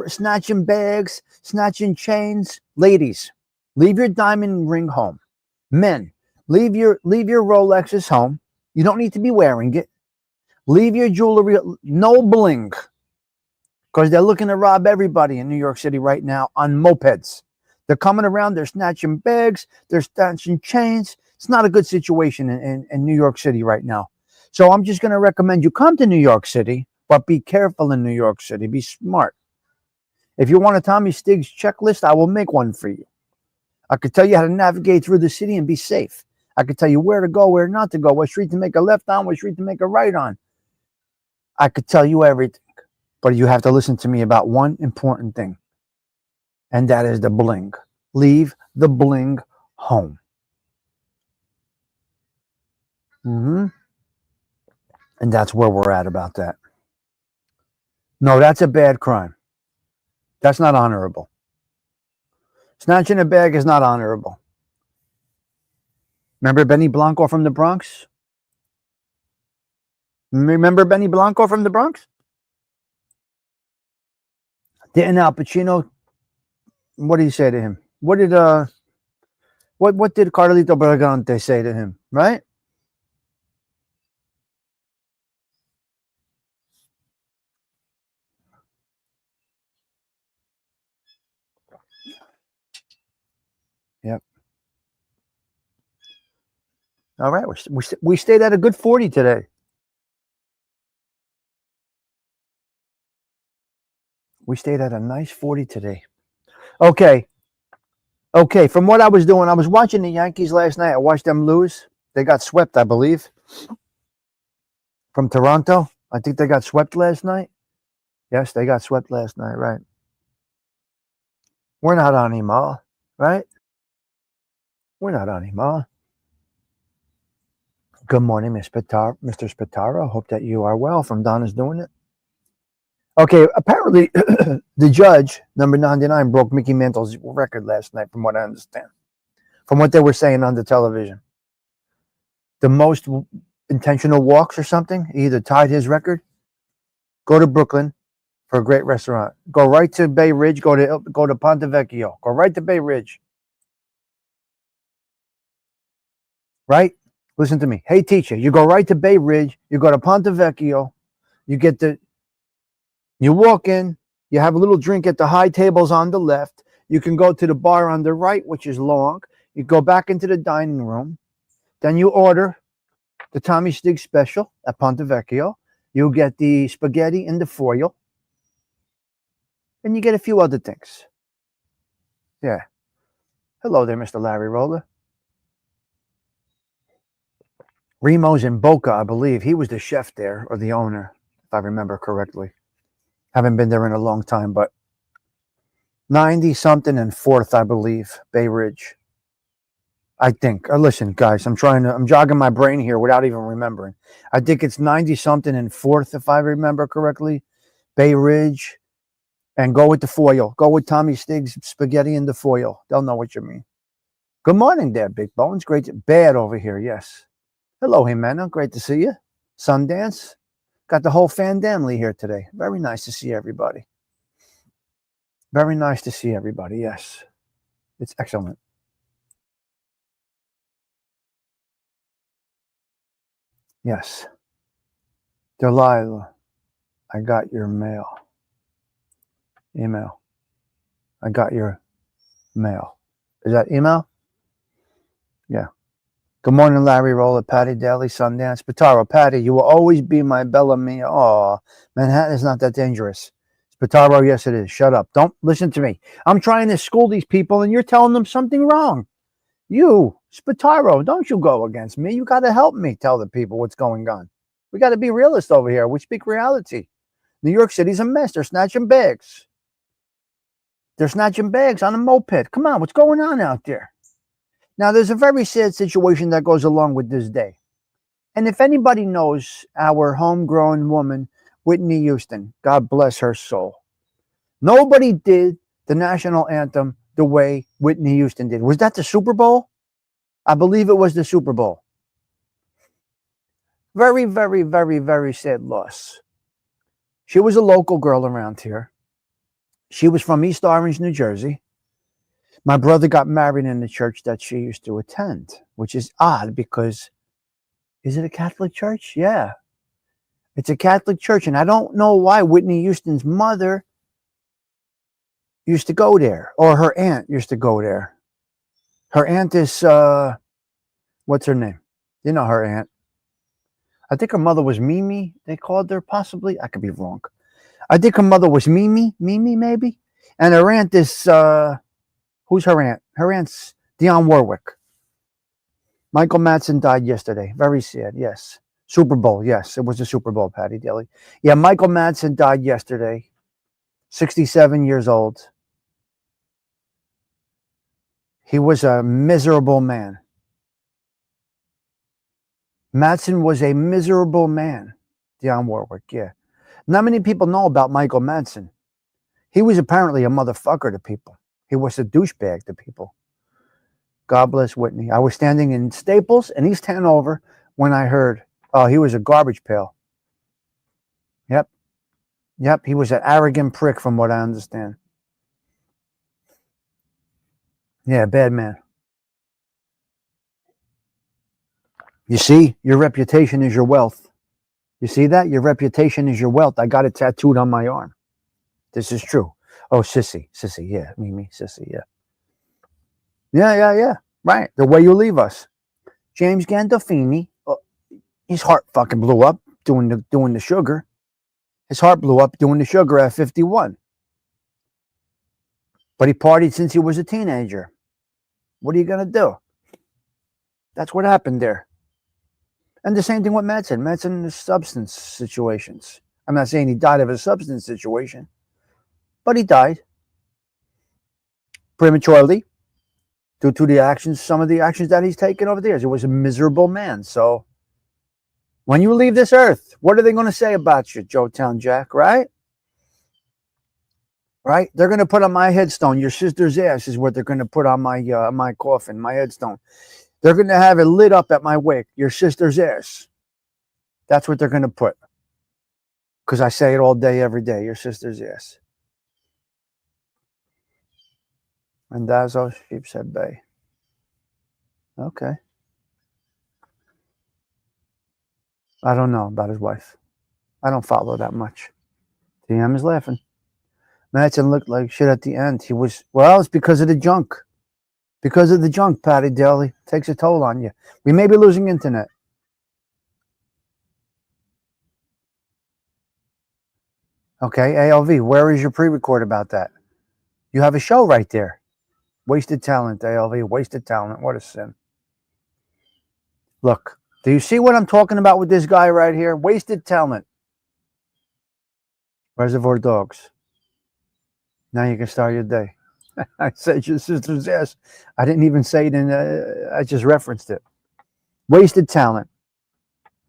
snatching bags, snatching chains. Ladies, leave your diamond ring home. Men, leave your Rolexes home. You don't need to be wearing it. Leave your jewelry, no bling. because they're looking to rob everybody in New York City right now on mopeds. They're coming around, they're snatching bags, they're snatching chains. It's not a good situation in New York City right now. So I'm just going to recommend you come to New York City, but be careful in New York City. Be smart. If you want a Tommy Stiggs checklist, I will make one for you. I could tell you how to navigate through the city and be safe. I could tell you where to go, where not to go, what street to make a left on, what street to make a right on. I could tell you everything. But you have to listen to me about one important thing. And that is the bling. Leave the bling home. And that's where we're at about that. No, that's a bad crime. That's not honorable. Snatching a bag is not honorable. Remember Benny Blanco from the Bronx? Remember Benny Blanco from the Bronx? Didn't Al Pacino, what did he say to him? What did Carlito Brigante say to him, right? Yep. All right, we stayed at a good 40 today. We stayed at a nice 40 today. Okay, from what I was doing, I was watching the Yankees last night. I watched them lose. They got swept, I believe, from Toronto. I think they got swept last night. Yes, they got swept last night, right? We're not on email, right? We're not on email. Good morning, Mr. Spataro. Hope that you are well. From Donna's doing it. Okay, apparently the judge, number 99, broke Mickey Mantle's record last night, from what I understand. From what they were saying on the television. The most intentional walks or something. He either tied his record. Go to Brooklyn for a great restaurant. Go right to Bay Ridge. Go to Ponte Vecchio. Go right to Bay Ridge. Right? Listen to me. Hey, teacher, you go right to Bay Ridge. You go to Ponte Vecchio. You walk in. You have a little drink at the high tables on the left. You can go to the bar on the right, which is long. You go back into the dining room. Then you order the Tommy Stiggs special at Ponte Vecchio. You get the spaghetti in the foil. And you get a few other things. Yeah. Hello there, Mr. Larry Roller. Remo's in Boca, I believe. He was the chef there, or the owner, if I remember correctly. Haven't been there in a long time, but 90-something and 4th, I believe, Bay Ridge. I think. Listen, guys, I'm jogging my brain here without even remembering. I think it's 90-something and 4th, if I remember correctly, Bay Ridge. And go with the foil. Go with Tommy Stiggs spaghetti in the foil. They'll know what you mean. Good morning there, Big Bones. Bad over here, yes. Hello, Jimena. Great to see you. Sundance. Got the whole fan family here today. Very nice to see everybody. Very nice to see everybody, yes. It's excellent. Yes. Delilah, I got your email. I got your mail. Is that email? Yeah. Good morning, Larry Roller, Patty Daly, Sundance. Spataro, Patty, you will always be my Bella Mia. Oh, Manhattan is not that dangerous. Spataro, yes, it is. Shut up. Don't listen to me. I'm trying to school these people, and you're telling them something wrong. You, Spataro, don't you go against me. You got to help me tell the people what's going on. We got to be realists over here. We speak reality. New York City's a mess. They're snatching bags. They're snatching bags on a moped. Come on, what's going on out there? Now, there's a very sad situation that goes along with this day. And if anybody knows our homegrown woman, Whitney Houston, God bless her soul. Nobody did the national anthem the way Whitney Houston did. Was that the Super Bowl? I believe it was the Super Bowl. Very, very, very, very sad loss. She was a local girl around here. She was from East Orange, New Jersey. My brother got married in the church that she used to attend, which is odd because, is it a Catholic church? Yeah. It's a Catholic church, and I don't know why Whitney Houston's mother used to go there, or her aunt used to go there. Her aunt is, what's her name? You know her aunt. I think her mother was Mimi, they called her, possibly. I could be wrong. I think her mother was Mimi maybe. And her aunt is, who's her aunt? Her aunt's Dionne Warwick. Michael Madsen died yesterday. Very sad, yes. Super Bowl, yes. It was a Super Bowl, Patty Daly. Yeah, Michael Madsen died yesterday. 67 years old. He was a miserable man. Madsen was a miserable man. Dionne Warwick, yeah. Not many people know about Michael Madsen. He was apparently a motherfucker to people. He was a douchebag to people. God bless Whitney. I was standing in Staples in East Hanover when I heard, oh, he was a garbage pail. Yep. He was an arrogant prick from what I understand. Yeah, bad man. You see, your reputation is your wealth. You see that? Your reputation is your wealth. I got it tattooed on my arm. This is true. Oh, sissy, yeah, Mimi, sissy, yeah. Yeah. Right. The way you leave us. James Gandolfini, his heart fucking blew up doing the sugar. His heart blew up doing the sugar at 51. But he partied since he was a teenager. What are you going to do? That's what happened there. And the same thing with Madsen. Madsen is substance situations. I'm not saying he died of a substance situation, but he died prematurely due to the actions, some of the actions that he's taken over the years. He was a miserable man. So when you leave this earth, what are they going to say about you, Joe Town Jack, right? Right? They're going to put on my headstone, your sister's ass is what they're going to put on my coffin, my headstone. They're going to have it lit up at my wake, your sister's ass. That's what they're going to put. Because I say it all day, every day, your sister's ass. And Dazo Sheepshead Bay. Okay. I don't know about his wife. I don't follow that much. TM is laughing. Madsen looked like shit at the end. He was, well, it's because of the junk. Because of the junk, Patty Daly. Takes a toll on you. We may be losing internet. Okay, ALV, where is your pre-record about that? You have a show right there. Wasted talent, ALV. Wasted talent. What a sin. Look, do you see what I'm talking about with this guy right here? Wasted talent. Reservoir Dogs. Now you can start your day. I said your sister's ass. I didn't even say it I just referenced it. Wasted talent.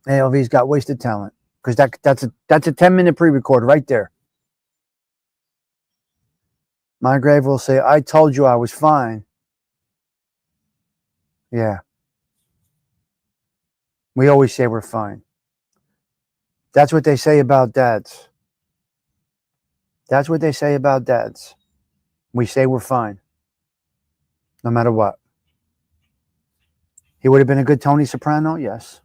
ALV's got wasted talent. Because that's a 10-minute pre-record right there. My grave will say, I told you I was fine. Yeah. We always say we're fine. That's what they say about dads. That's what they say about dads. We say we're fine. No matter what. He would have been a good Tony Soprano? Yes.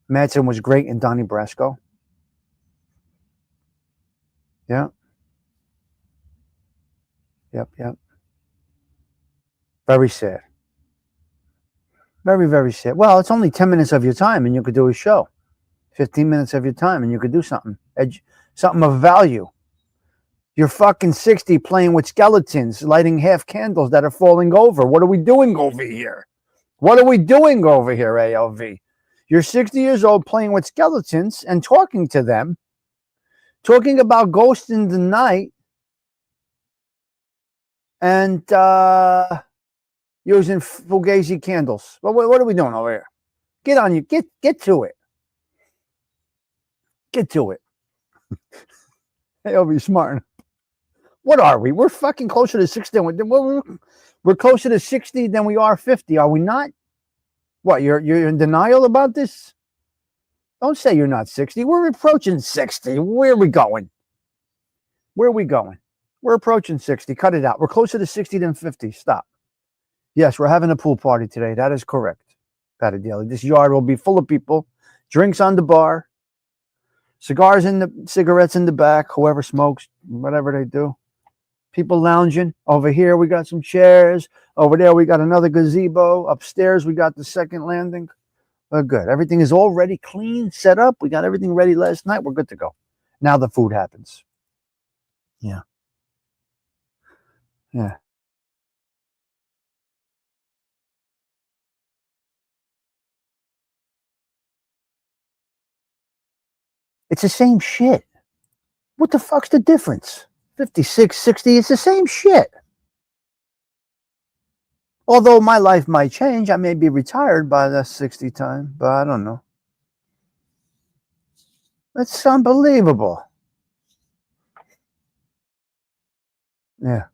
Madsen was great in Donnie Brasco. Yeah. Yep. Very sad. Very, very sad. Well, it's only 10 minutes of your time and you could do a show. 15 minutes of your time and you could do something. Something of value. You're fucking 60 playing with skeletons, lighting half candles that are falling over. What are we doing over here? What are we doing over here, ALV? You're 60 years old playing with skeletons and talking to them, talking about ghosts in the night, and using fugazi candles. What are we doing over here? Get on you. Get to it. Get to it. ALV smart. What are we? We're fucking closer to 60. We're closer to 60 than we are 50. Are we not? What, you're in denial about this? Don't say you're not 60. We're approaching 60. Where are we going? Where are we going? We're approaching 60. Cut it out. We're closer to 60 than 50. Stop. Yes, we're having a pool party today. That is correct, Patty Daly. This yard will be full of people. Drinks on the bar. Cigarettes in the back, whoever smokes, whatever they do. People lounging. Over here, we got some chairs. Over there, we got another gazebo. Upstairs, we got the second landing. We're good. Everything is already clean, set up. We got everything ready last night. We're good to go. Now the food happens. Yeah. Yeah. It's the same shit. What the fuck's the difference? 56, 60, it's the same shit. Although my life might change, I may be retired by the 60 time, but I don't know. It's unbelievable. Yeah.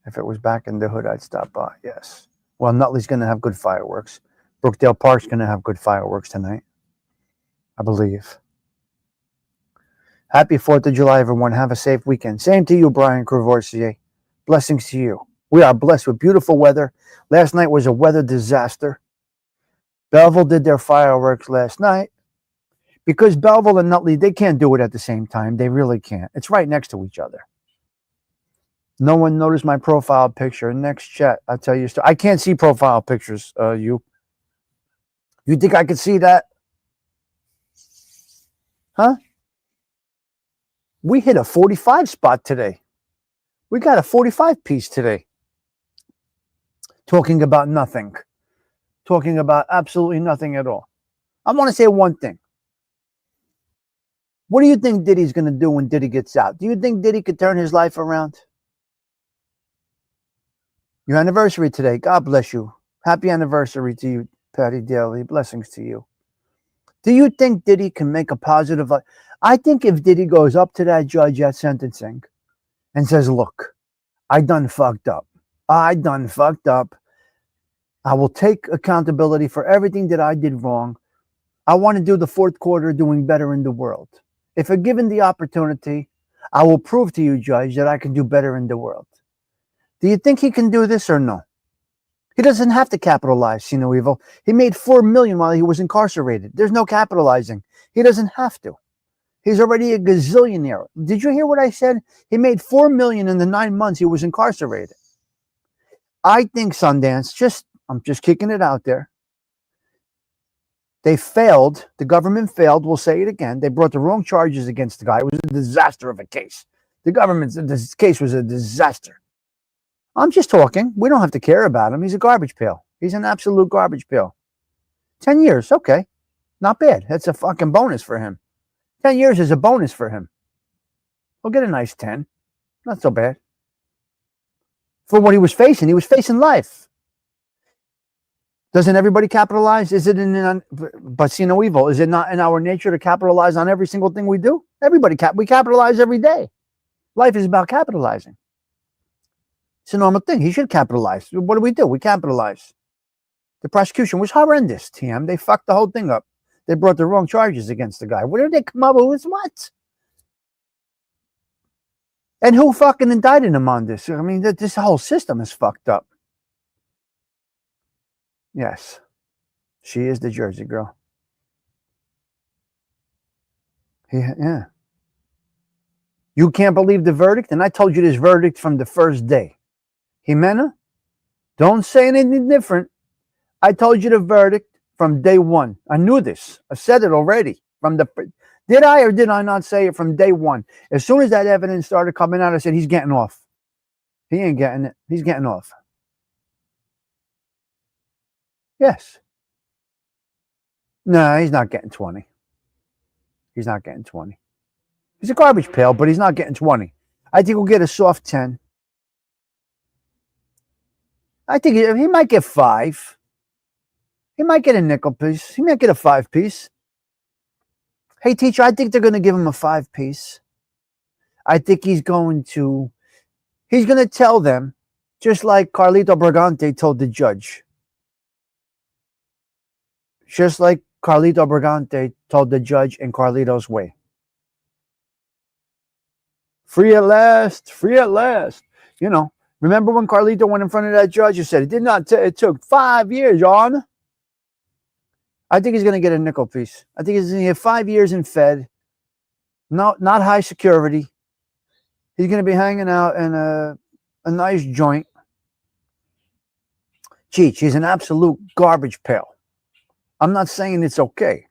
If it was back in the hood, I'd stop by, yes. Well, Nutley's going to have good fireworks. Brookdale Park's going to have good fireworks tonight, I believe. Happy 4th of July, everyone. Have a safe weekend. Same to you, Brian Courvoisier. Blessings to you. We are blessed with beautiful weather. Last night was a weather disaster. Belleville did their fireworks last night. Because Belleville and Nutley, they can't do it at the same time. They really can't. It's right next to each other. No one noticed my profile picture. Next chat, I'll tell you a story. I can't see profile pictures, you. You think I could see that? Huh? We hit a 45 spot today. We got a 45 piece today. Talking about nothing. Talking about absolutely nothing at all. I want to say one thing. What do you think Diddy's going to do when Diddy gets out? Do you think Diddy could turn his life around? Your anniversary today. God bless you. Happy anniversary to you, Patty Daly. Blessings to you. Do you think Diddy can make a positive life? I think if Diddy goes up to that judge at sentencing and says, look, I done fucked up. I done fucked up. I will take accountability for everything that I did wrong. I want to do the fourth quarter doing better in the world. If I'm given the opportunity, I will prove to you, Judge, that I can do better in the world. Do you think he can do this or no? He doesn't have to capitalize, see no evil. He made $4 million while he was incarcerated. There's no capitalizing. He doesn't have to. He's already a gazillionaire. Did you hear what I said? He made $4 million in the 9 months he was incarcerated. I think Sundance, I'm just kicking it out there. They failed. The government failed. We'll say it again. They brought the wrong charges against the guy. It was a disaster of a case. This case was a disaster. I'm just talking. We don't have to care about him. He's a garbage pail. He's an absolute garbage pail. 10 years. Okay. Not bad. That's a fucking bonus for him. 10 years is a bonus for him. He'll get a nice 10. Not so bad. For what he was facing life. Doesn't everybody capitalize? Is it but see no evil? Is it not in our nature to capitalize on every single thing we do? We capitalize every day. Life is about capitalizing. It's a normal thing. He should capitalize. What do? We capitalize. The prosecution was horrendous, TM. They fucked the whole thing up. They brought the wrong charges against the guy. Where did they come up with? What? And who fucking indicted him on this? I mean, this whole system is fucked up. Yes. She is the Jersey girl. Yeah. You can't believe the verdict? And I told you this verdict from the first day. Jimena, don't say anything different. I told you the verdict from day one. I knew this. I said it already. Did I or did I not say it from day one? As soon as that evidence started coming out, I said, he's getting off. He ain't getting it. He's getting off. Yes. No, he's not getting 20. He's not getting 20. He's a garbage pail, but he's not getting 20. I think we'll get a soft 10. I think he might get 5. He might get a nickel piece. He might get a 5 piece. Hey, teacher, I think they're going to give him a 5 piece. I think he's going to tell them, just like Carlito Brigante told the judge. Just like Carlito Brigante told the judge in Carlito's way. Free at last, free at last. You know, remember when Carlito went in front of that judge and said, it took 5 years, Your Honor? I think he's going to get a nickel piece. I think he's going to get 5 years in Fed. No, not high security. He's going to be hanging out in a nice joint. Cheech, he's an absolute garbage pail. I'm not saying it's okay.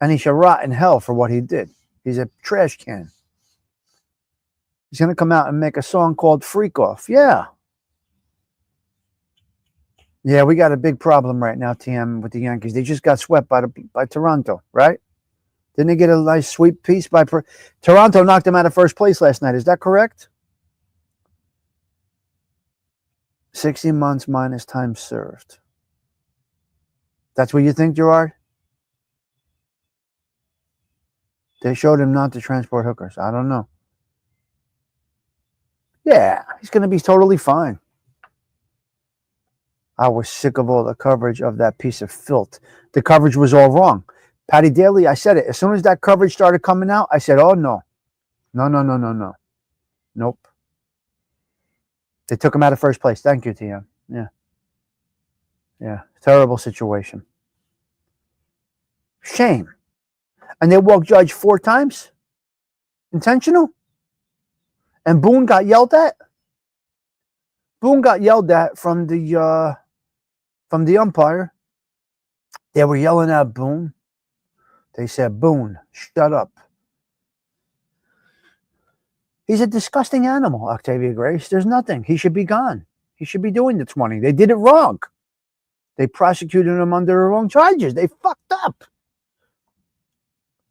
And he should rot in hell for what he did. He's a trash can. He's going to come out and make a song called Freak Off. Yeah. Yeah, we got a big problem right now, TM, with the Yankees. They just got swept by Toronto, right? Didn't they get a nice sweep piece by Toronto knocked them out of first place last night. Is that correct? 60 months minus time served. That's what you think, Gerard? They showed him not to transport hookers. I don't know. Yeah, he's going to be totally fine. I was sick of all the coverage of that piece of filth. The coverage was all wrong. Patty Daly, I said it. As soon as that coverage started coming out, I said, oh, no. No. Nope. They took him out of first place. Thank you, TM. Yeah. Terrible situation. Shame. And they walked Judge 4 times? Intentional? And Boone got yelled at? Boone got yelled at from the umpire. They were yelling at Boone. They said, Boone, shut up. He's a disgusting animal, Octavia Grace. There's nothing. He should be gone. He should be doing the 20. They did it wrong. They prosecuted him under the wrong charges. They fucked up.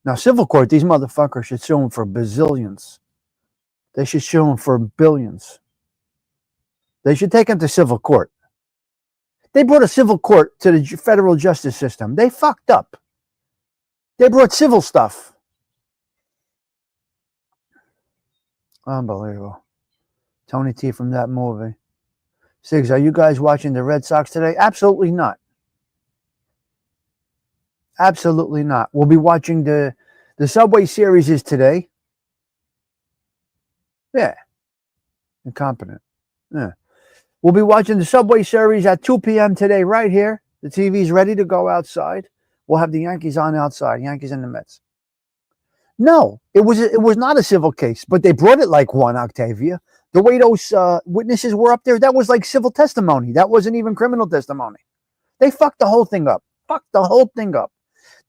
Now, civil court, these motherfuckers should sue him for bazillions. They should sue him for billions. They should take him to civil court. They brought a civil court to the federal justice system. They fucked up. They brought civil stuff. Unbelievable. Tony T from that movie. Siggs, are you guys watching the Red Sox today? Absolutely not. Absolutely not. We'll be watching the Subway Series is today. Yeah. Incompetent. Yeah. We'll be watching the Subway Series at 2 p.m. today right here. The TV's ready to go outside. We'll have the Yankees on outside. Yankees and the Mets. No, it was not a civil case, but they brought it like one, Octavia. The way those witnesses were up there, that was like civil testimony. That wasn't even criminal testimony. They fucked the whole thing up.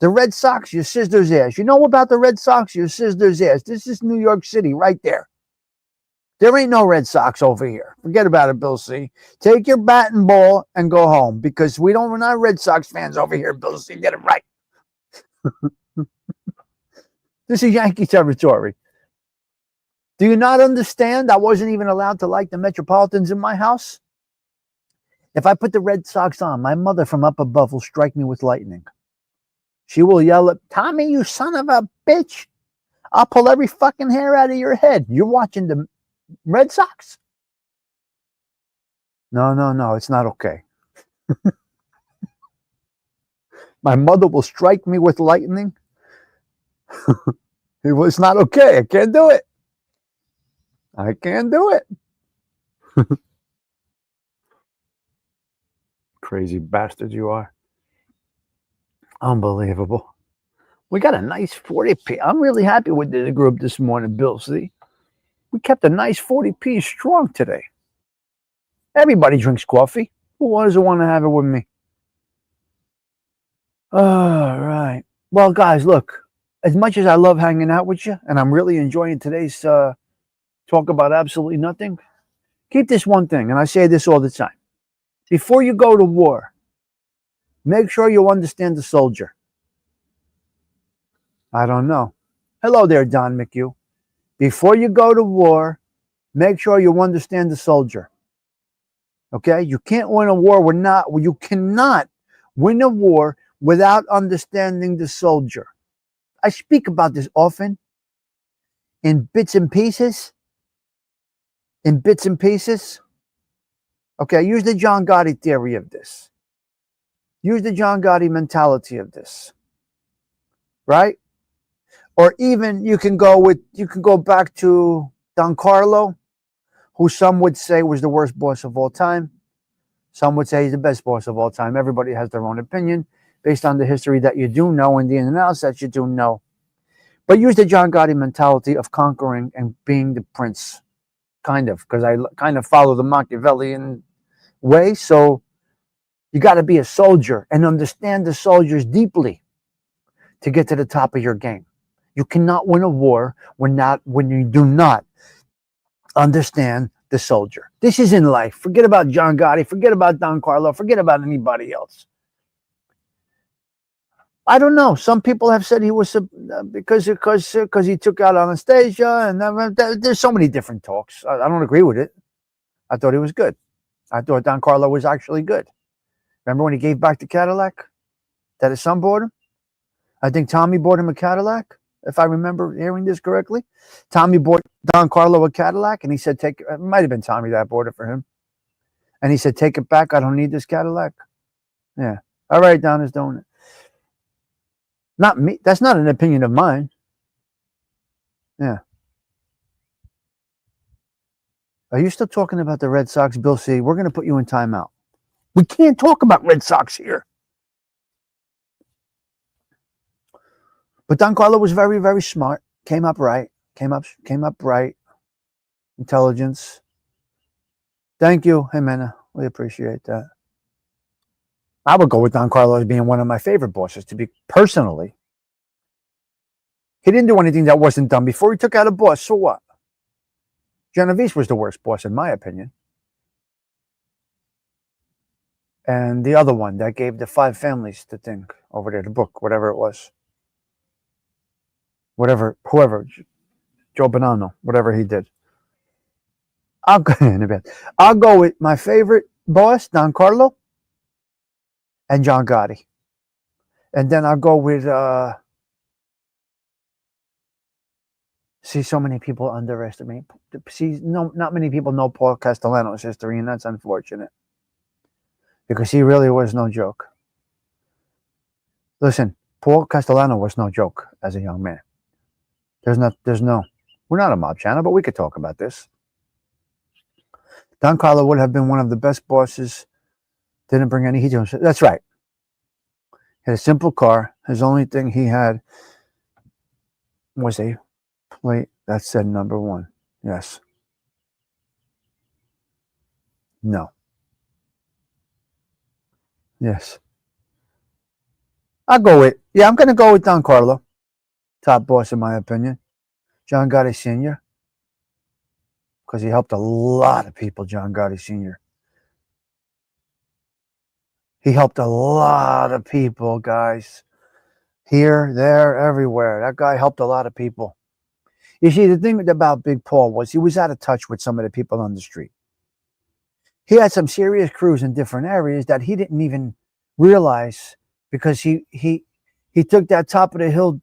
The Red Sox, your sister's ass. You know about the Red Sox? Your sister's ass. This is New York City right there. There ain't no Red Sox over here. Forget about it, Bill C. Take your bat and ball and go home because we're not Red Sox fans over here, Bill C. Get it right. This is Yankee territory. Do you not understand? I wasn't even allowed to like the Metropolitans in my house. If I put the Red Sox on, my mother from up above will strike me with lightning. She will yell at Tommy, you son of a bitch. I'll pull every fucking hair out of your head. You're watching the Red Sox? No, it's not okay. My mother will strike me with lightning. It was not okay. I can't do it. Crazy bastard you are. Unbelievable. We got a nice 40p. I'm really happy with the group this morning, Bill C. We kept a nice 40p strong today. Everybody drinks coffee. Who doesn't want to have it with me? All right. Well, guys, look. As much as I love hanging out with you, and I'm really enjoying today's talk about absolutely nothing, keep this one thing, and I say this all the time. Before you go to war, make sure you understand the soldier. I don't know. Hello there, Don McHugh. Before you go to war, make sure you understand the soldier. Okay? You can't win a war you cannot win a war without understanding the soldier. I speak about this often in bits and pieces. Okay, use the John Gotti theory of this. Use the John Gotti mentality of this. Right? Or even you can go back to Don Carlo, who some would say was the worst boss of all time. Some would say he's the best boss of all time. Everybody has their own opinion based on the history that you do know and the ins and outs that you do know. but use the John Gotti mentality of conquering and being the prince, kind of, because I kind of follow the Machiavellian way. So you got to be a soldier and understand the soldiers deeply to get to the top of your game. You cannot win a war when you do not understand the soldier. This is in life. Forget about John Gotti. Forget about Don Carlo. Forget about anybody else. I don't know. Some people have said he was because he took out Anastasia, and there's so many different talks. I don't agree with it. I thought he was good. I thought Don Carlo was actually good. Remember when he gave back the Cadillac that his son bought him? I think Tommy bought him a Cadillac, if I remember hearing this correctly. Tommy bought Don Carlo a Cadillac, and he said, it might have been Tommy that bought it for him. And he said, take it back. I don't need this Cadillac. Yeah. All right, Don is doing it. Not me. That's not an opinion of mine. Yeah. Are you still talking about the Red Sox, Bill C? We're going to put you in timeout. We can't talk about Red Sox here. But Don Carlo was very, very smart. Came up right. Came up right. Intelligence. Thank you, Jimena. We appreciate that. I would go with Don Carlo as being one of my favorite bosses, to be personally. He didn't do anything that wasn't done before. He took out a boss. So what? Genovese was the worst boss, in my opinion. And the other one that gave the 5 families the thing over there, the book, whatever it was. Whoever, Joe Bonanno, whatever he did. I'll go with my favorite boss, Don Carlo, and John Gotti. And then I'll go with, so many people underestimate. Not many people know Paul Castellano's history, and that's unfortunate. Because he really was no joke. Listen, Paul Castellano was no joke as a young man. We're not a mob channel, but we could talk about this. Don Carlo would have been one of the best bosses. Didn't bring any heat to himself. That's right. He had a simple car. His only thing he had was a plate that said number 1. Yes. No. Yes. I'm going to go with Don Carlo. Top boss, in my opinion. John Gotti Sr. Because he helped a lot of people, John Gotti Sr. He helped a lot of people, guys. Here, there, everywhere. That guy helped a lot of people. You see, the thing about Big Paul was he was out of touch with some of the people on the street. He had some serious crews in different areas that he didn't even realize, because he took that top of the hill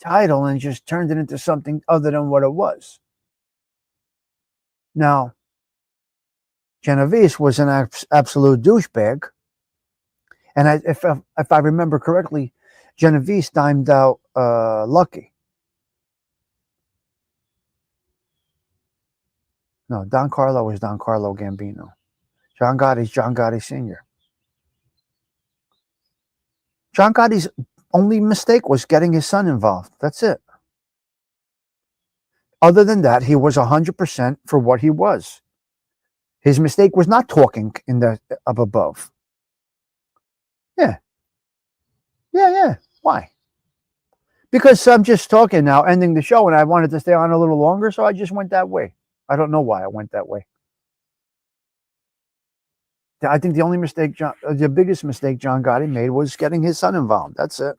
title and just turned it into something other than what it was. Now, Genovese was an absolute douchebag. And if I remember correctly, Genovese dimed out Lucky. No, Don Carlo is Don Carlo Gambino. John Gotti's John Gotti Sr. John Gotti's only mistake was getting his son involved. That's it. Other than that, he was 100% for what he was. His mistake was not talking up above. Yeah. Why? Because I'm just talking now, ending the show, and I wanted to stay on a little longer, so I just went that way. I don't know why I went that way. I think the biggest mistake John Gotti made was getting his son involved. That's it.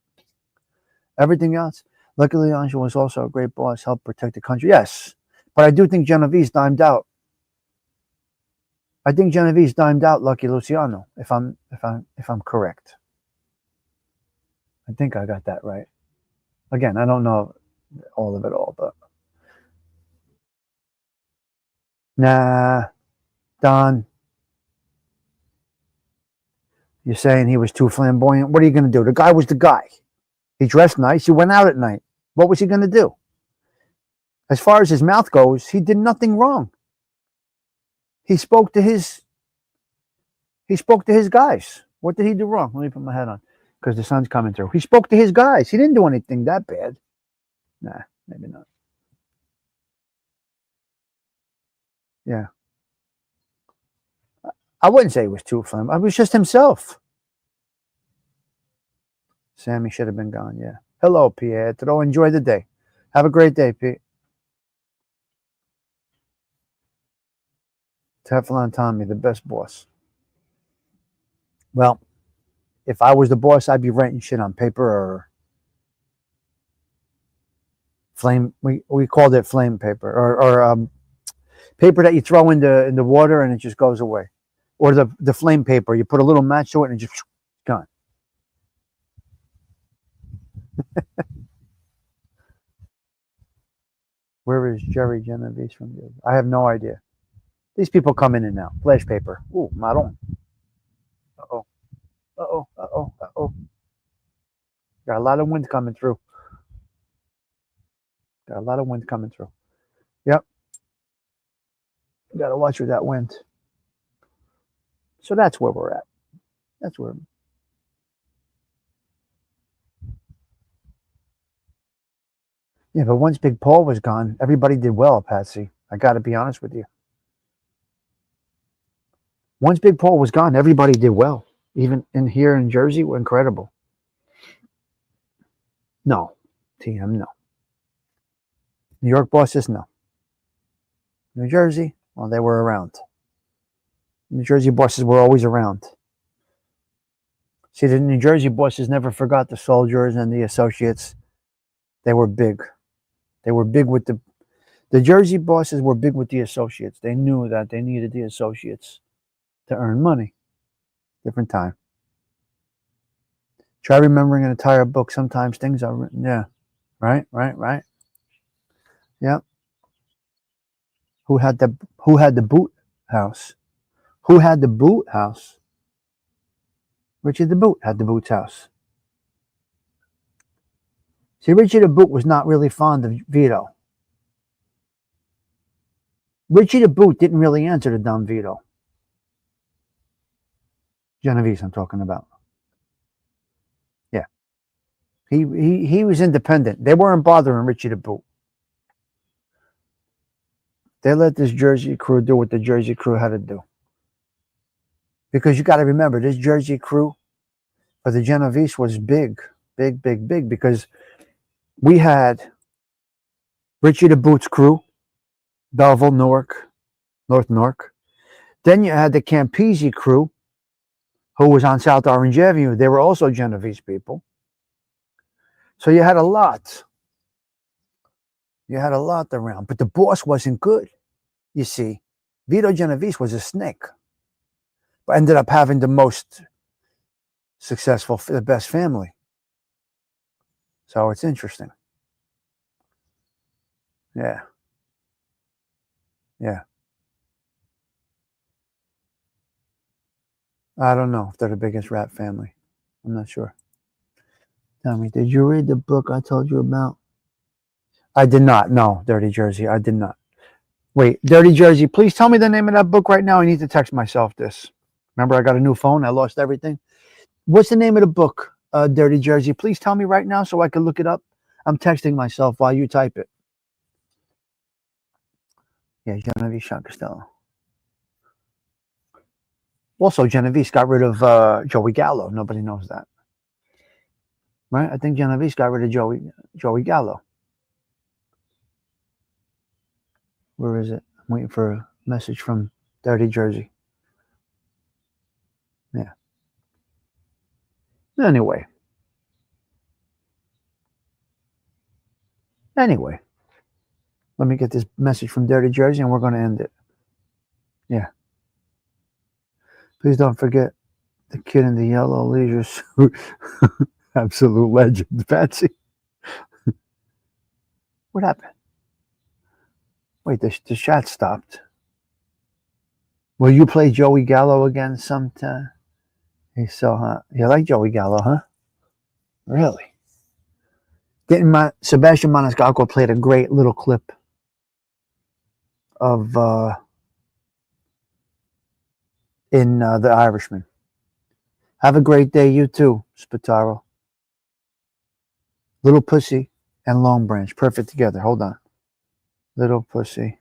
Everything else. Luckily, Angelo was also a great boss, helped protect the country. Yes, but I do think Genovese dimed out. I think Genovese dimed out Lucky Luciano, if I'm correct. I think I got that right. Again, I don't know all of it all, but nah, Don. You're saying he was too flamboyant. What are you going to do? The guy was the guy. He dressed nice. He went out at night. What was he going to do? As far as his mouth goes, he did nothing wrong. He spoke to his guys. What did he do wrong? Let me put my head on because the sun's coming through. He spoke to his guys. He didn't do anything that bad. Nah, maybe not. Yeah. I wouldn't say he was too fun. It was just himself. Sammy should have been gone, yeah. Hello, Pietro. Enjoy the day. Have a great day, Pete. Teflon Tommy, the best boss. Well, if I was the boss, I'd be writing shit on paper or flame. We called it flame paper or paper that you throw in the water and it just goes away, or the flame paper. You put a little match to it and it just gone. Where is Jerry Genovese from? I have no idea. These people come in and out. Flash paper. Ooh, marron. Uh oh. Uh oh. Uh oh. Uh oh. Got a lot of wind coming through. Got a lot of wind coming through. Yep. Got to watch with that wind. So that's where we're at. That's where. Yeah, but once Big Paul was gone, everybody did well, Patsy. I got to be honest with you. Once Big Paul was gone, everybody did well. Even in here in Jersey, were incredible. No, TM, no. New York bosses, no. New Jersey, well, they were around. New Jersey bosses were always around. See, the New Jersey bosses never forgot the soldiers and the associates. They were big. They were big with the Jersey bosses were big with the associates. They knew that they needed the associates to earn money. Different time. Try remembering an entire book. Sometimes things are written. Yeah. Right. Yep. Who had the boot house? Who had the boot house? Richard the Boot had the Boots house. See, Richard the Boot was not really fond of Vito. Richie the Boot didn't really answer to Don Vito. Genovese, I'm talking about. Yeah. He was independent. They weren't bothering Richie the Boot. They let this Jersey crew do what the Jersey crew had to do. Because you got to remember, this Jersey crew for the Genovese was big, because we had Richie the Boot's crew, Belleville, North Newark. Then you had the Campese crew, who was on South Orange Avenue. They were also Genovese people. So you had a lot. You had a lot around. But the boss wasn't good, you see. Vito Genovese was a snake. But ended up having the most successful, the best family. So it's interesting. Yeah. I don't know if they're the biggest rap family. I'm not sure. Tell me, did you read the book I told you about? I did not. No, Dirty Jersey. I did not. Wait, Dirty Jersey, please tell me the name of that book right now. I need to text myself this. Remember, I got a new phone. I lost everything. What's the name of the book, Dirty Jersey? Please tell me right now so I can look it up. I'm texting myself while you type it. Yeah, Genovese Sean Costello. Also, Genovese got rid of Joey Gallo. Nobody knows that. Right? I think Genovese got rid of Joey Gallo. Where is it? I'm waiting for a message from Dirty Jersey. Yeah. Anyway, let me get this message from Dirty Jersey and we're going to end it. Yeah. Please don't forget the kid in the yellow leisure suit. Absolute legend, Patsy. What happened? Wait, the chat stopped. Will you play Joey Gallo again sometime? He's so hot. You like Joey Gallo, huh? Really? Sebastian Maniscalco played a great little clip of in The Irishman. Have a great day, you too, Spataro. Little Pussy and Long Branch. Perfect together. Hold on. Little Pussy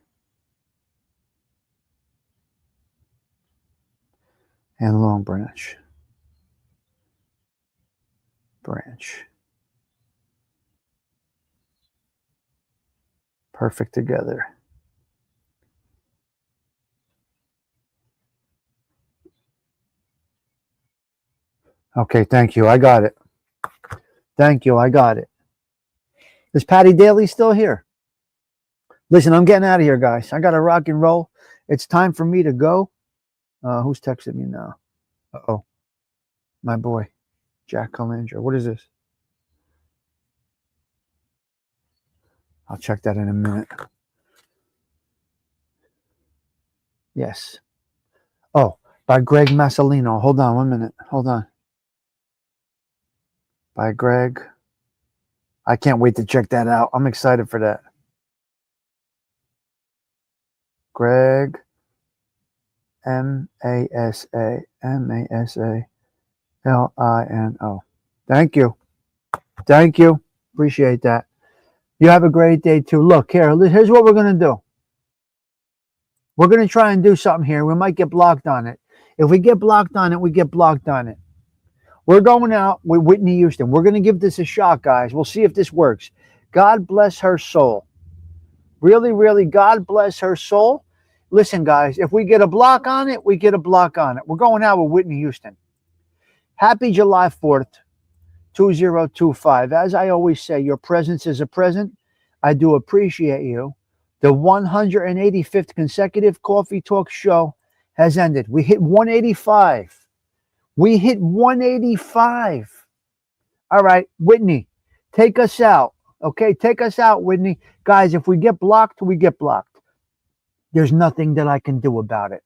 and Long Branch. Branch. Perfect together. Okay, thank you. I got it. Thank you. I got it. Is Patty Daly still here? Listen, I'm getting out of here, guys. I got to rock and roll. It's time for me to go. Who's texting me now? Uh-oh. My boy, Jack Calandra. What is this? I'll check that in a minute. Yes. Oh, by Greg Massolino. Hold on 1 minute. Hold on. By Greg. I can't wait to check that out. I'm excited for that. Greg Massalino. Thank you. Thank you. Appreciate that. You have a great day too. Look, here, here's what we're going to do. We're going to try and do something here. We might get blocked on it. If we get blocked on it, we get blocked on it. We're going out with Whitney Houston. We're going to give this a shot, guys. We'll see if this works. God bless her soul. Really, really, God bless her soul. Listen, guys, if we get a block on it, we get a block on it. We're going out with Whitney Houston. Happy July 4th, 2025. As I always say, your presence is a present. I do appreciate you. The 185th consecutive Coffee Talk show has ended. We hit 185. We hit 185. All right, Whitney, take us out. Okay, take us out, Whitney. Guys, if we get blocked, we get blocked. There's nothing that I can do about it.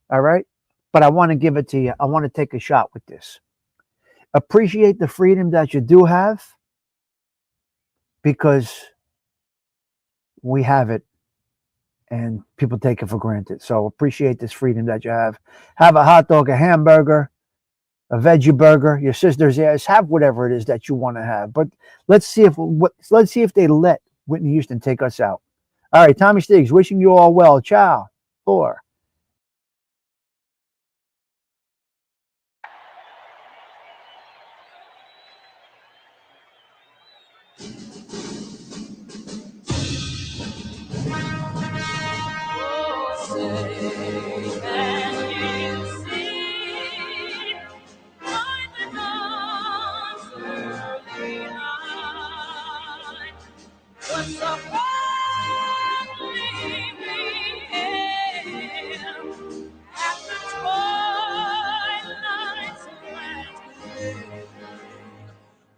All right? But I want to give it to you. I want to take a shot with this. Appreciate the freedom that you do have, because we have it and people take it for granted. So appreciate this freedom that you have. Have a hot dog, a hamburger, a veggie burger, your sister's ass. Have whatever it is that you want to have. But let's see if they let Whitney Houston take us out. All right, Tommy Stiggs, wishing you all well. Ciao. 4.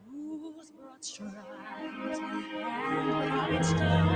Whose broad strides and bright stars